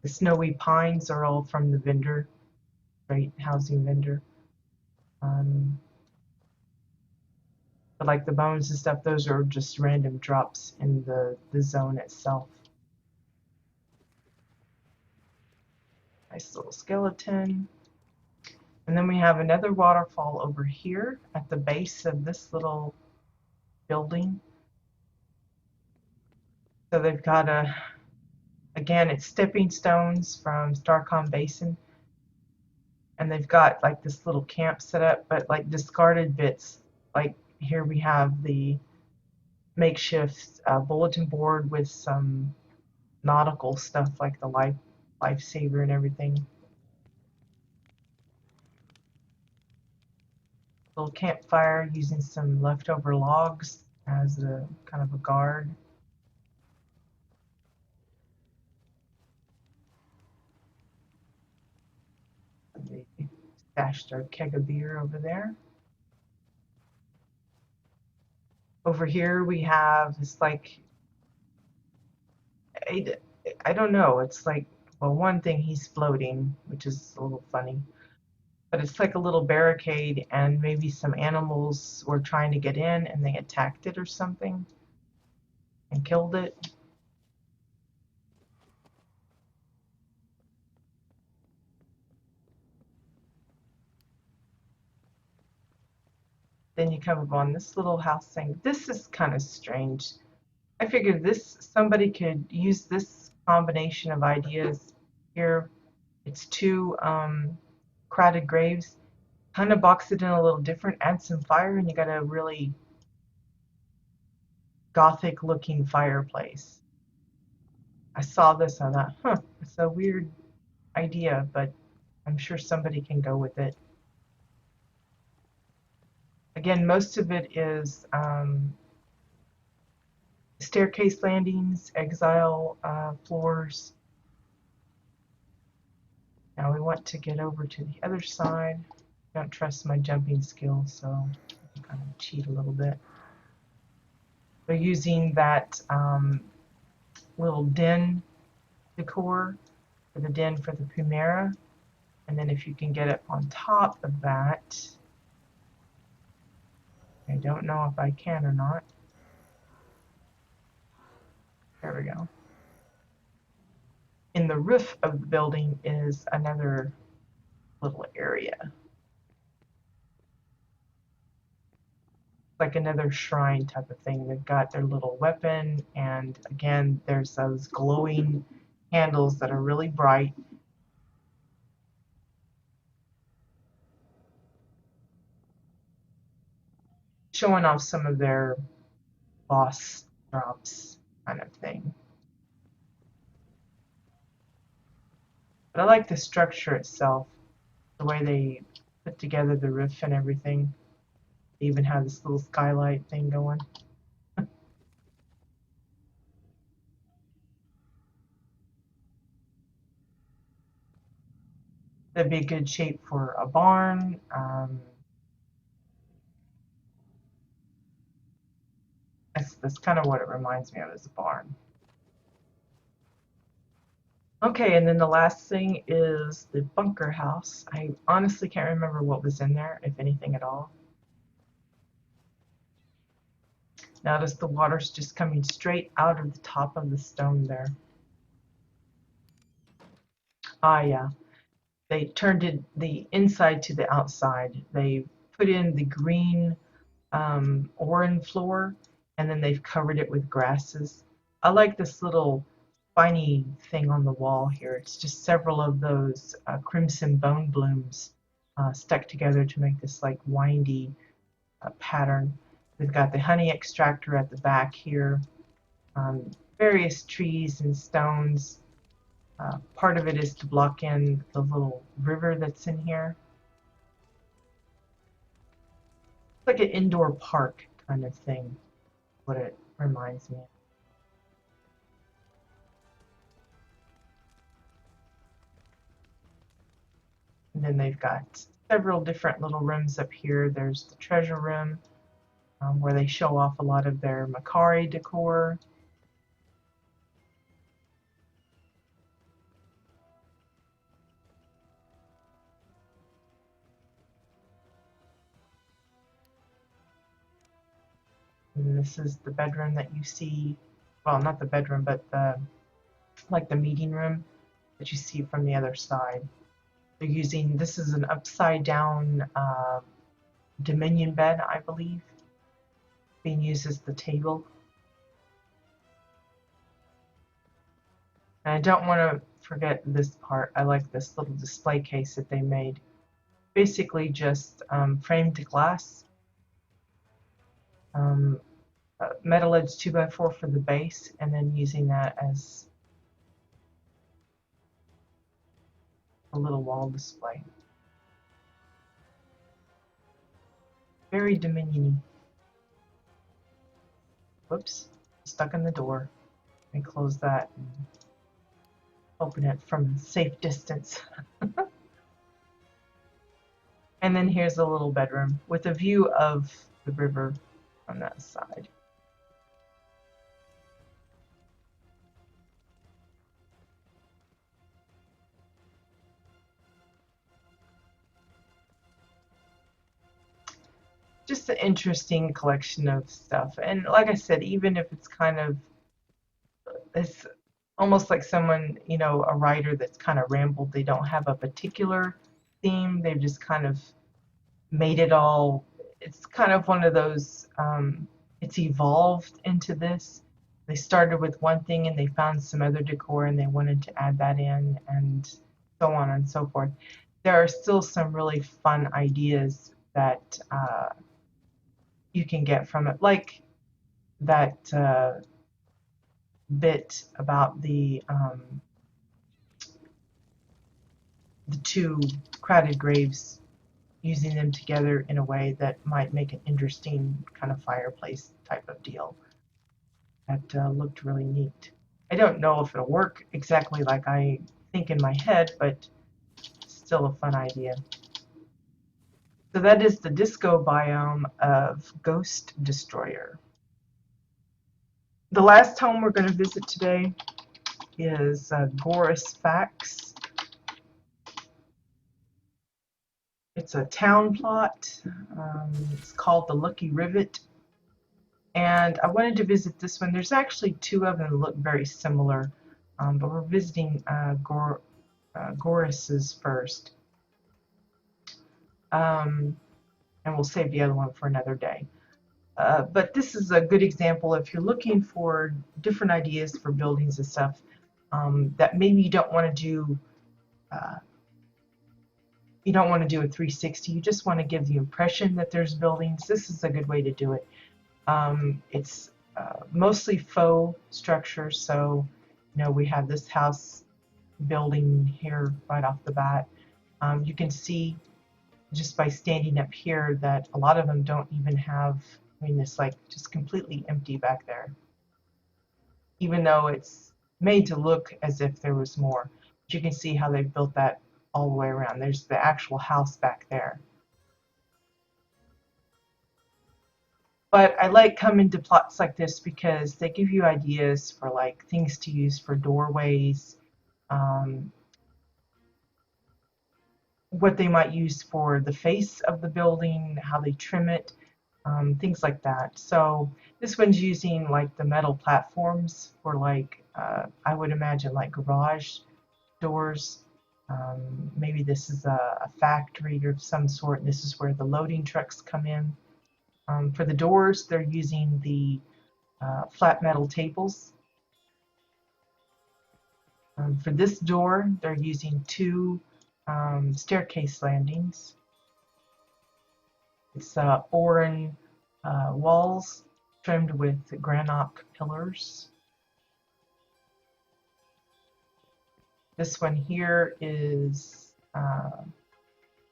snowy pines are all from the vendor, right? Housing vendor. But like the bones and stuff, those are just random drops in the zone itself. Nice little skeleton. And then we have another waterfall over here at the base of this little building. So they've got again, it's stepping stones from Starcom Basin. And they've got like this little camp set up, but like discarded bits. Like here we have the makeshift bulletin board with some nautical stuff like the lifesaver and everything. Little campfire using some leftover logs as a kind of a guard. They stashed our keg of beer over there. Over here we have this like, I don't know, it's like, well, one thing he's floating, which is a little funny, but it's like a little barricade and maybe some animals were trying to get in and they attacked it or something and killed it. Then you come upon this little house thing. This is kind of strange. I figured somebody could use this combination of ideas here. It's two crowded graves. Kind of box it in a little different, add some fire, and you got a really gothic looking fireplace. I saw this and I thought, huh, it's a weird idea, but I'm sure somebody can go with it. Again, most of it is staircase landings, exile floors. Now we want to get over to the other side. I don't trust my jumping skills, so I kind of cheat a little bit. They're using that little den decor for the den for the Primera. And then if you can get it on top of that, I don't know if I can or not. There we go. In the roof of the building is another little area. Like another shrine type of thing. They've got their little weapon, and again, there's those glowing candles that are really bright. Showing off some of their boss drops kind of thing. But I like the structure itself, the way they put together the roof and everything. They even have this little skylight thing going. That'd be a good shape for a barn. That's kind of what it reminds me of, as a barn. Okay, and then the last thing is the bunker house. I honestly can't remember what was in there, if anything at all. Notice the water's just coming straight out of the top of the stone there. Ah, yeah. They turned it, the inside to the outside. They put in the green Oran floor, and then they've covered it with grasses. I like this little spiny thing on the wall here. It's just several of those crimson bone blooms stuck together to make this like windy pattern. We've got the honey extractor at the back here, various trees and stones. Part of it is to block in the little river that's in here. It's like an indoor park kind of thing, what it reminds me of. And then they've got several different little rooms up here. There's the treasure room, where they show off a lot of their Macari decor. And this is the bedroom that you see, well, not the bedroom, but the like the meeting room that you see from the other side. They're using, this is an upside down Dominion bed, I believe, being used as the table. And I don't want to forget this part. I like this little display case that they made. Basically just framed glass, metal edge 2x4 for the base, and then using that as a little wall display. Very Dominion-y. Whoops, stuck in the door. Let me close that and open it from a safe distance. And then here's a little bedroom with a view of the river on that side. Just an interesting collection of stuff. And like I said, even if it's kind of, it's almost like someone, you know, a writer that's kind of rambled, they don't have a particular theme, they've just kind of made it all, it's kind of one of those, it's evolved into this. They started with one thing and they found some other decor and they wanted to add that in, and so on and so forth. There are still some really fun ideas that you can get from it, like that bit about the two crowded graves, using them together in a way that might make an interesting kind of fireplace type of deal. That looked really neat. I don't know if it'll work exactly like I think in my head, but still a fun idea. So that is the disco biome of Ghost Destroyer. The last home we're going to visit today is Goris Fax. It's a town plot. It's called the Lucky Rivet. And I wanted to visit this one. There's actually two of them that look very similar, but we're visiting Goris's first. And we'll save the other one for another day. But this is a good example if you're looking for different ideas for buildings and stuff that maybe you don't want to do. You don't want to do a 360. You just want to give the impression that there's buildings. This is a good way to do it. It's mostly faux structures, so we have this house building here right off the bat. You can see just by standing up here that a lot of them don't even have, it's like just completely empty back there, even though it's made to look as if there was more. But you can see how they've built that all the way around. There's the actual house back there. But I like coming to plots like this because they give you ideas for like things to use for doorways, what they might use for the face of the building, how they trim it, things like that. So this one's using like the metal platforms for like, I would imagine like garage doors. Maybe this is a factory of some sort, and this is where the loading trucks come in. For the doors, they're using the flat metal tables. For this door, they're using two staircase landings. It's Oran walls trimmed with granite pillars. This one here is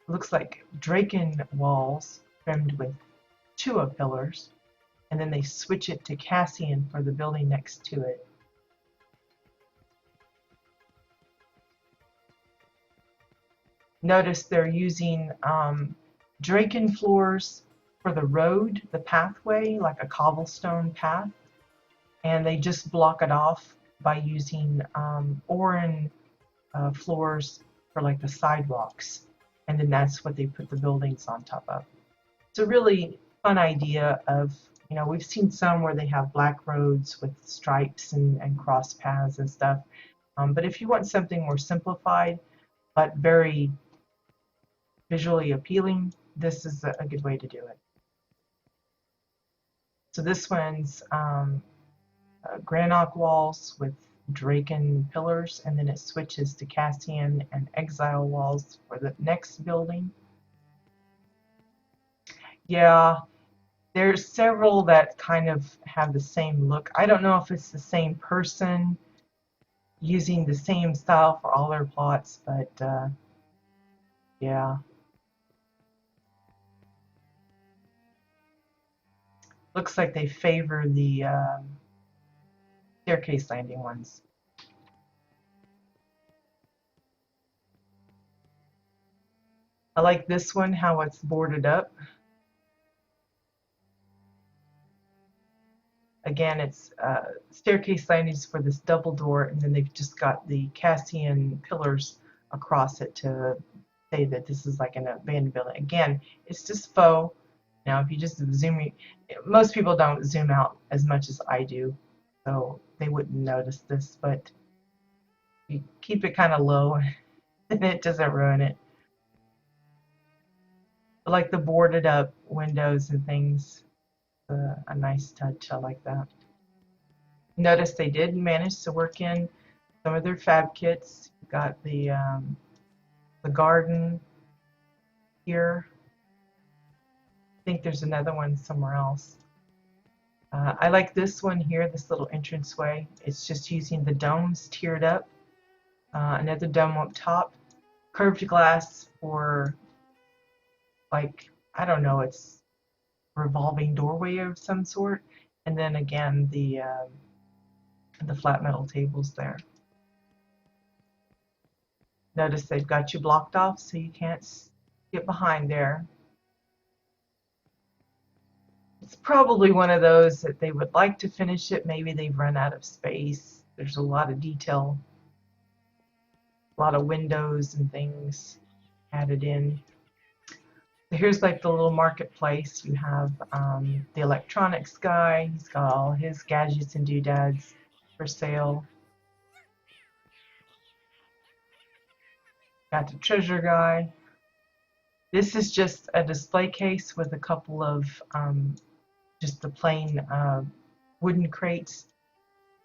looks like Draken walls trimmed with Chua pillars, and then they switch it to Cassian for the building next to it. Notice they're using Draken floors for the road, the pathway, like a cobblestone path, and they just block it off by using Oran floors for like the sidewalks, and then that's what they put the buildings on top of. It's a really fun idea of, we've seen some where they have black roads with stripes and cross paths and stuff, but if you want something more simplified but very visually appealing, this is a good way to do it. So this one's granite walls with Draken pillars, and then it switches to Cassian and Exile walls for the next building. Yeah, there's several that kind of have the same look. I don't know if it's the same person using the same style for all their plots, but yeah. Looks like they favor the staircase landing ones. I like this one, how it's boarded up. Again, it's staircase landings for this double door, and then they've just got the Cassian pillars across it to say that this is like an abandoned building. Again, it's just faux. Now, if you just zoom, most people don't zoom out as much as I do, so they wouldn't notice this, but you keep it kind of low and it doesn't ruin it. I like the boarded up windows and things. A nice touch. I like that. Notice they did manage to work in some of their fab kits. Got the garden here. I think there's another one somewhere else. I like this one here, this little entranceway. It's just using the domes tiered up. Another dome up top. Curved glass for, like, I don't know, it's revolving doorway of some sort, and then again the flat metal tables there. Notice they've got you blocked off so you can't get behind there. It's probably one of those that they would like to finish it. Maybe they've run out of space. There's a lot of detail, a lot of windows and things added in. So here's like the little marketplace. You have the electronics guy. He's got all his gadgets and doodads for sale. Got the treasure guy. This is just a display case with a couple of just the plain wooden crates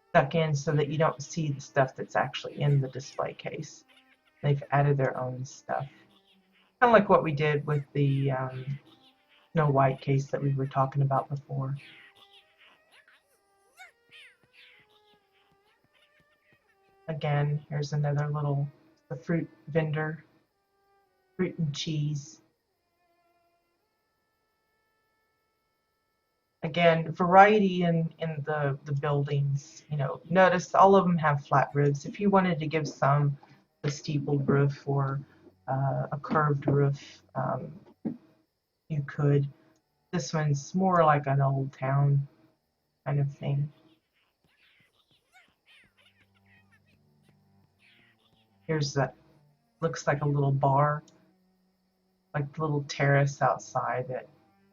stuck in so that you don't see the stuff that's actually in the display case. They've added their own stuff. Kind of like what we did with the Snow White case that we were talking about before. Again, here's another little the fruit vendor, fruit and cheese. Again, variety in the buildings. You know, notice all of them have flat roofs. If you wanted to give some a steepled roof or a curved roof, you could. This one's more like an old town kind of thing. Here's that, looks like a little bar, like the little terrace outside that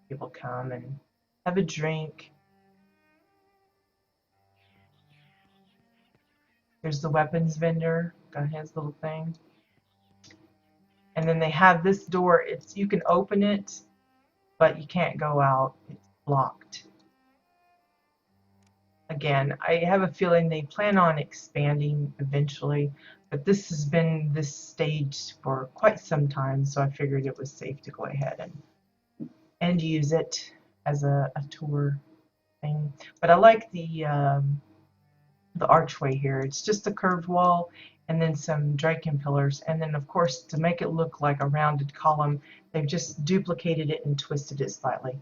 people come and have a drink. There's the weapons vendor, got his little thing. And then they have this door, it's you can open it, but you can't go out, it's blocked. Again, I have a feeling they plan on expanding eventually, but this has been this stage for quite some time, so I figured it was safe to go ahead and use it as a tour thing. But I like the archway here. It's just a curved wall and then some Draken pillars, and then of course to make it look like a rounded column, they've just duplicated it and twisted it slightly,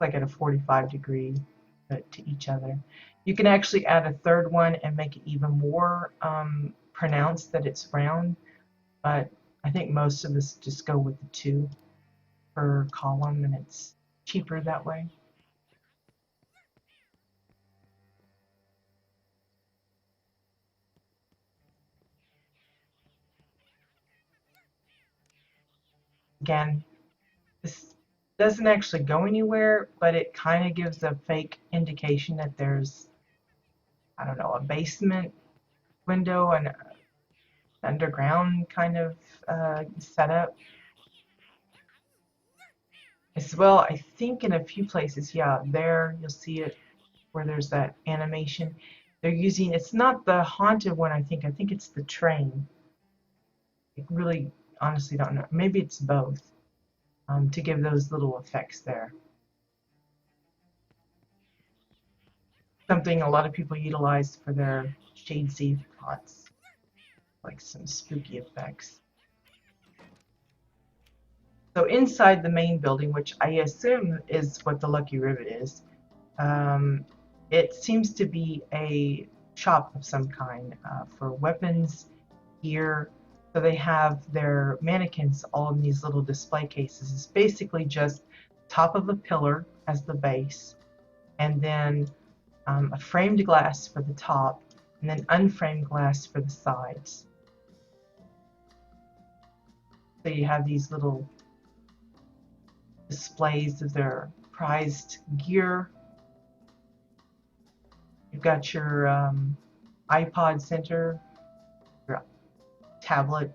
like at a 45-degree to each other. You can actually add a third one and make it even more pronounced that it's round, but I think most of us just go with the 2 per column, and it's cheaper that way. Again, this doesn't actually go anywhere, but it kind of gives a fake indication that there's, I don't know, a basement window and underground kind of setup. As well, I think in a few places, yeah, there you'll see it where there's that animation. They're using, it's not the haunted one, I think it's the train. I really honestly don't know. Maybe it's both to give those little effects there. Something a lot of people utilize for their shade safe pots, like some spooky effects. So inside the main building, which I assume is what the Lucky Rivet is, it seems to be a shop of some kind for weapons, gear. So they have their mannequins all in these little display cases. It's basically just top of a pillar as the base, and then a framed glass for the top, and then unframed glass for the sides. So you have these little displays of their prized gear. You've got your iPod center, your tablet,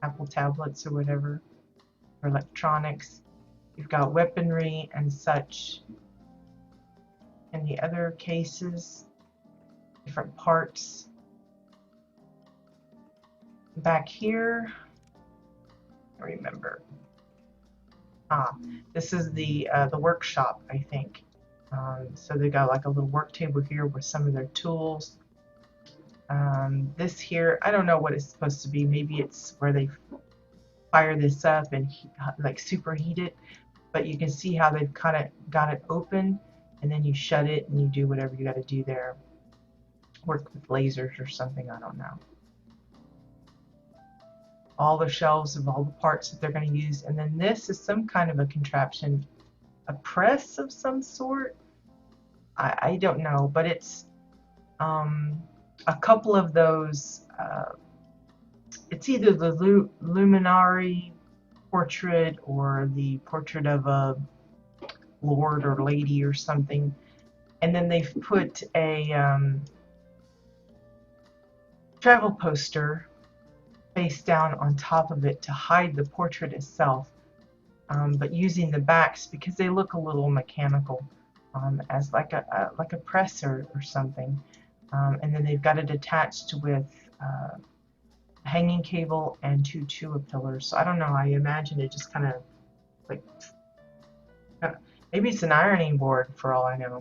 Apple tablets or whatever, for electronics. You've got weaponry and such in the other cases, different parts. Back here, I remember. This is the workshop, I think. So they got like a little work table here with some of their tools. This here, I don't know what it's supposed to be. Maybe it's where they fire this up and like superheat it. But you can see how they've kind of got it open, and then you shut it and you do whatever you got to do there. Work with lasers or something, I don't know. All the shelves of all the parts that they're going to use, and then this is some kind of a contraption a press of some sort. I don't know, but it's um, a couple of those. It's either the luminary portrait or the portrait of a lord or lady or something, and then they've put a travel poster face down on top of it to hide the portrait itself, but using the backs because they look a little mechanical, as like a press or something. And then they've got it attached with hanging cable and two chua pillars. So I don't know. I imagine it just kind of like maybe it's an ironing board for all I know.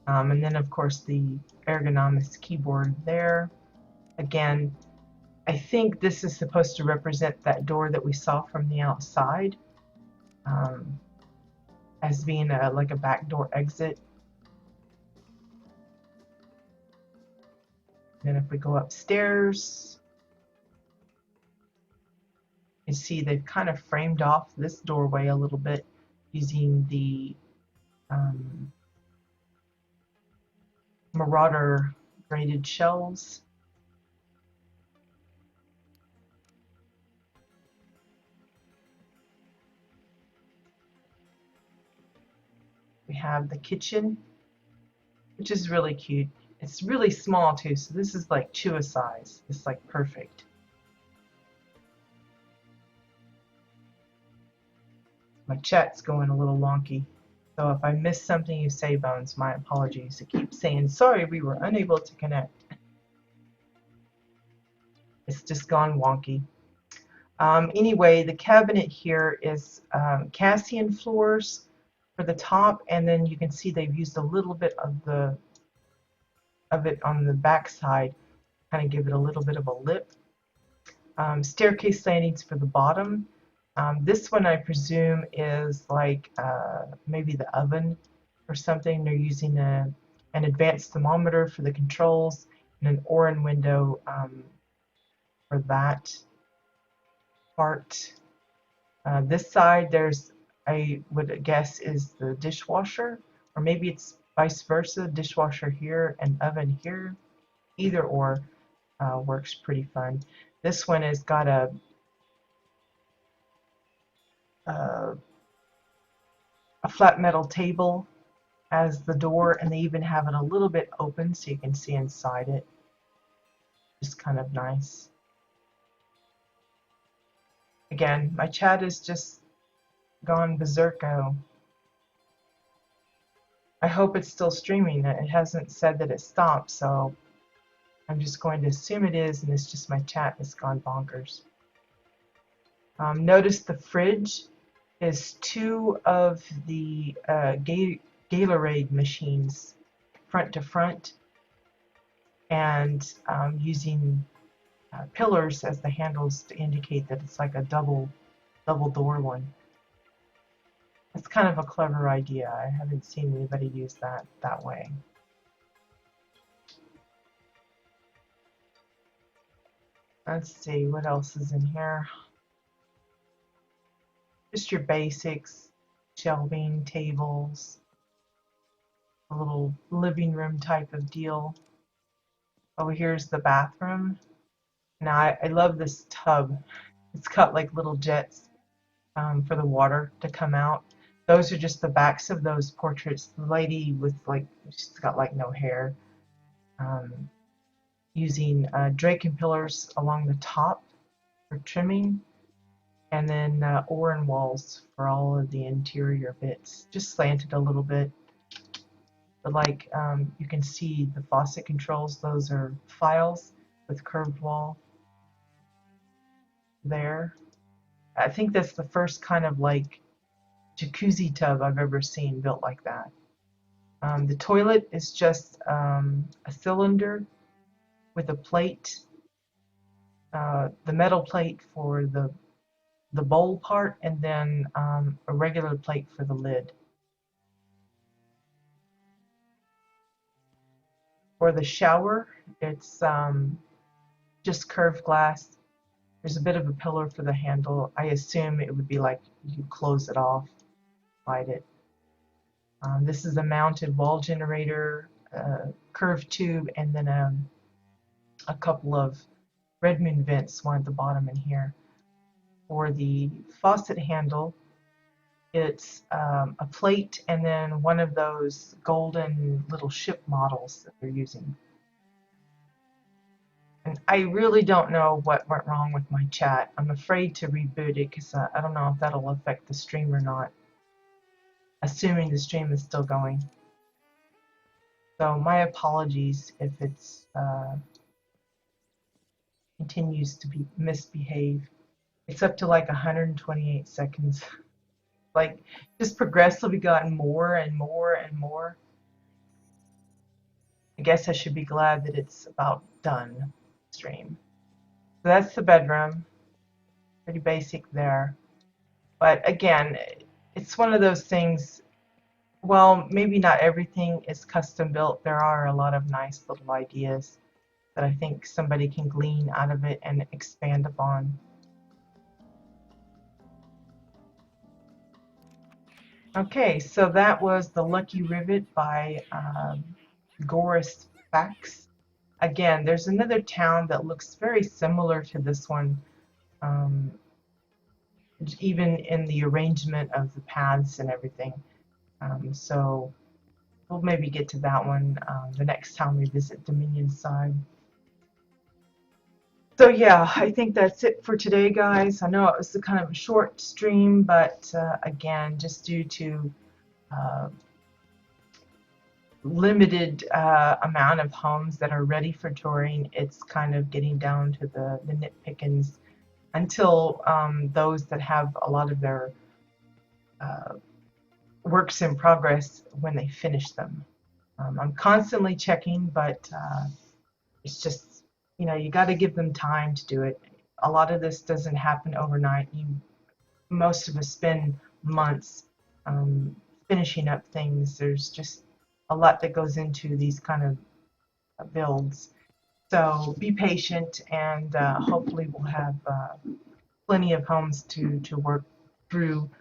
And then of course the ergonomics keyboard there. Again, I think this is supposed to represent that door that we saw from the outside, as being like a back door exit. Then if we go upstairs, you see they've kind of framed off this doorway a little bit using the Marauder braided shelves. We have the kitchen, which is really cute. It's really small too, so this is like Chua size. It's like perfect. My chat's going a little wonky. So if I missed something you say, Bones, my apologies. It keeps saying, sorry, we were unable to connect. It's just gone wonky. Anyway, the cabinet here is Cassian floors for the top, and then you can see they've used a little bit of it on the back side, kind of give it a little bit of a lip. Staircase landings for the bottom. This one I presume is like maybe the oven or something. They're using an advanced thermometer for the controls and an Orin window for that part. This side there's, I would guess, is the dishwasher, or maybe it's vice versa, dishwasher here and oven here. Either or works pretty fun. This one has got a flat metal table as the door, and they even have it a little bit open so you can see inside it. Just kind of nice. Again, my chat is just gone berserko. I hope it's still streaming. It hasn't said that it stopped, so I'm just going to assume it is, and it's just my chat that's gone bonkers. Notice the fridge is two of the Gatorade machines front to front, and using pillars as the handles to indicate that it's like a double door one. It's kind of a clever idea. I haven't seen anybody use that way. Let's see what else is in here. Just your basics, shelving, tables, a little living room type of deal. Over here's the bathroom. Now I love this tub. It's got like little jets for the water to come out. Those are just the backs of those portraits. The lady with like, she's got like no hair. Using Draken pillars along the top for trimming, and then Orin walls for all of the interior bits, just slanted a little bit. But like you can see the faucet controls, those are files with curved wall there. I think that's the first kind of like jacuzzi tub I've ever seen built like that. The toilet is just a cylinder with a plate, the metal plate for the bowl part, and then a regular plate for the lid. For the shower, it's just curved glass. There's a bit of a pillar for the handle. I assume it would be like you close it off. specified it. This is a mounted wall generator, curved tube, and then a couple of Redmond vents, one at the bottom in here. For the faucet handle, it's a plate and then one of those golden little ship models that they're using. And I really don't know what went wrong with my chat. I'm afraid to reboot it because I don't know if that'll affect the stream or not, assuming the stream is still going. So my apologies if it's continues to be misbehave. It's up to like 128 seconds. Like just progressively gotten more and more and more. I guess I should be glad that it's about done stream. So that's the bedroom. Pretty basic there. But again, it's one of those things, well, maybe not everything is custom built. There are a lot of nice little ideas that I think somebody can glean out of it and expand upon. Okay, so that was The Lucky Rivet by Goris Fax. Again, there's another town that looks very similar to this one, even in the arrangement of the paths and everything. So we'll maybe get to that one the next time we visit Dominion side. So yeah, I think that's it for today, guys. I know it was a kind of a short stream, but again, just due to limited amount of homes that are ready for touring, it's kind of getting down to the nitpickings until those that have a lot of their works in progress when they finish them. I'm constantly checking, but it's just, you know, you got to give them time to do it. A lot of this doesn't happen overnight. Most of us spend months finishing up things. There's just a lot that goes into these kind of builds. So be patient, and hopefully we'll have plenty of homes to work through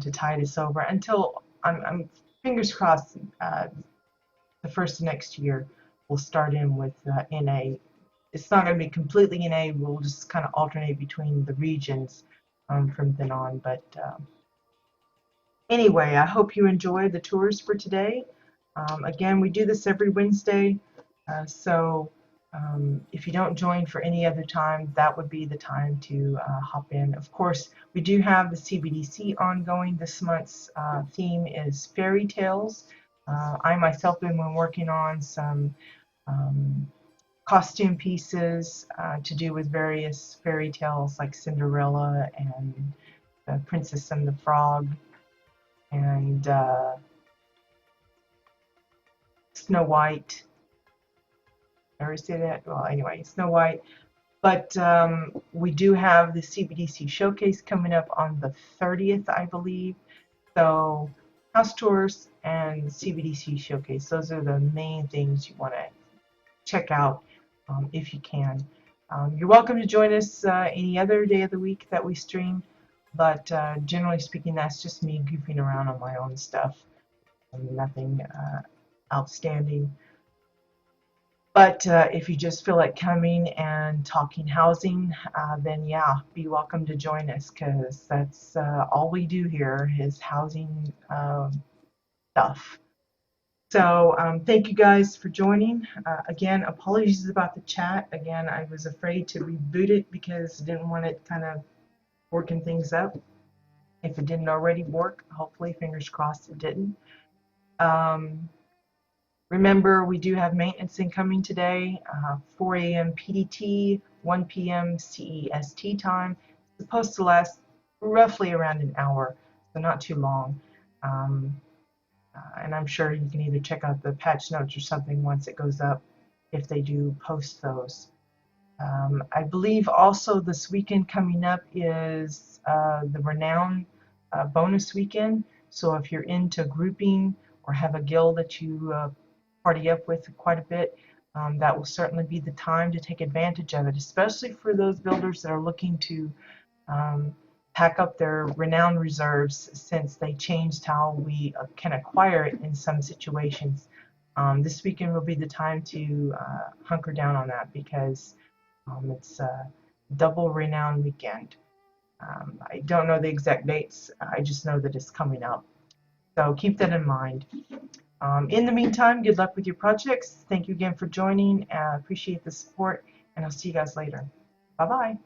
to tide us over until I'm fingers crossed the first of next year we'll start in with NA. It's not going to be completely NA. We'll just kind of alternate between the regions from then on. But anyway, I hope you enjoyed the tours for today. Again, we do this every Wednesday, so if you don't join for any other time, that would be the time to hop in. Of course, we do have the CBDC ongoing. This month's theme is fairy tales. I myself have been working on some costume pieces to do with various fairy tales like Cinderella and the Princess and the Frog and Snow White. I already say that? Well, anyway, Snow White. But we do have the CBDC showcase coming up on the 30th, I believe. So house tours and CBDC showcase, those are the main things you want to check out if you can. You're welcome to join us any other day of the week that we stream, but generally speaking, that's just me goofing around on my own stuff. Nothing outstanding. But if you just feel like coming and talking housing, then yeah, be welcome to join us, because that's all we do here is housing stuff. So thank you guys for joining. Again, apologies about the chat. Again, I was afraid to reboot it because I didn't want it kind of working things up. If it didn't already work, hopefully, fingers crossed it didn't. Remember, we do have maintenance incoming today, 4 a.m. PDT, 1 p.m. CEST time. It's supposed to last roughly around an hour, so not too long. And I'm sure you can either check out the patch notes or something once it goes up, if they do post those. I believe also this weekend coming up is the Renown bonus weekend. So if you're into grouping or have a guild that you party up with quite a bit, that will certainly be the time to take advantage of it, especially for those builders that are looking to pack up their renowned reserves since they changed how we can acquire it in some situations. This weekend will be the time to hunker down on that because it's a double renown weekend. I don't know the exact dates. I just know that it's coming up. So keep that in mind. In the meantime, good luck with your projects. Thank you again for joining. Appreciate the support, and I'll see you guys later. Bye-bye.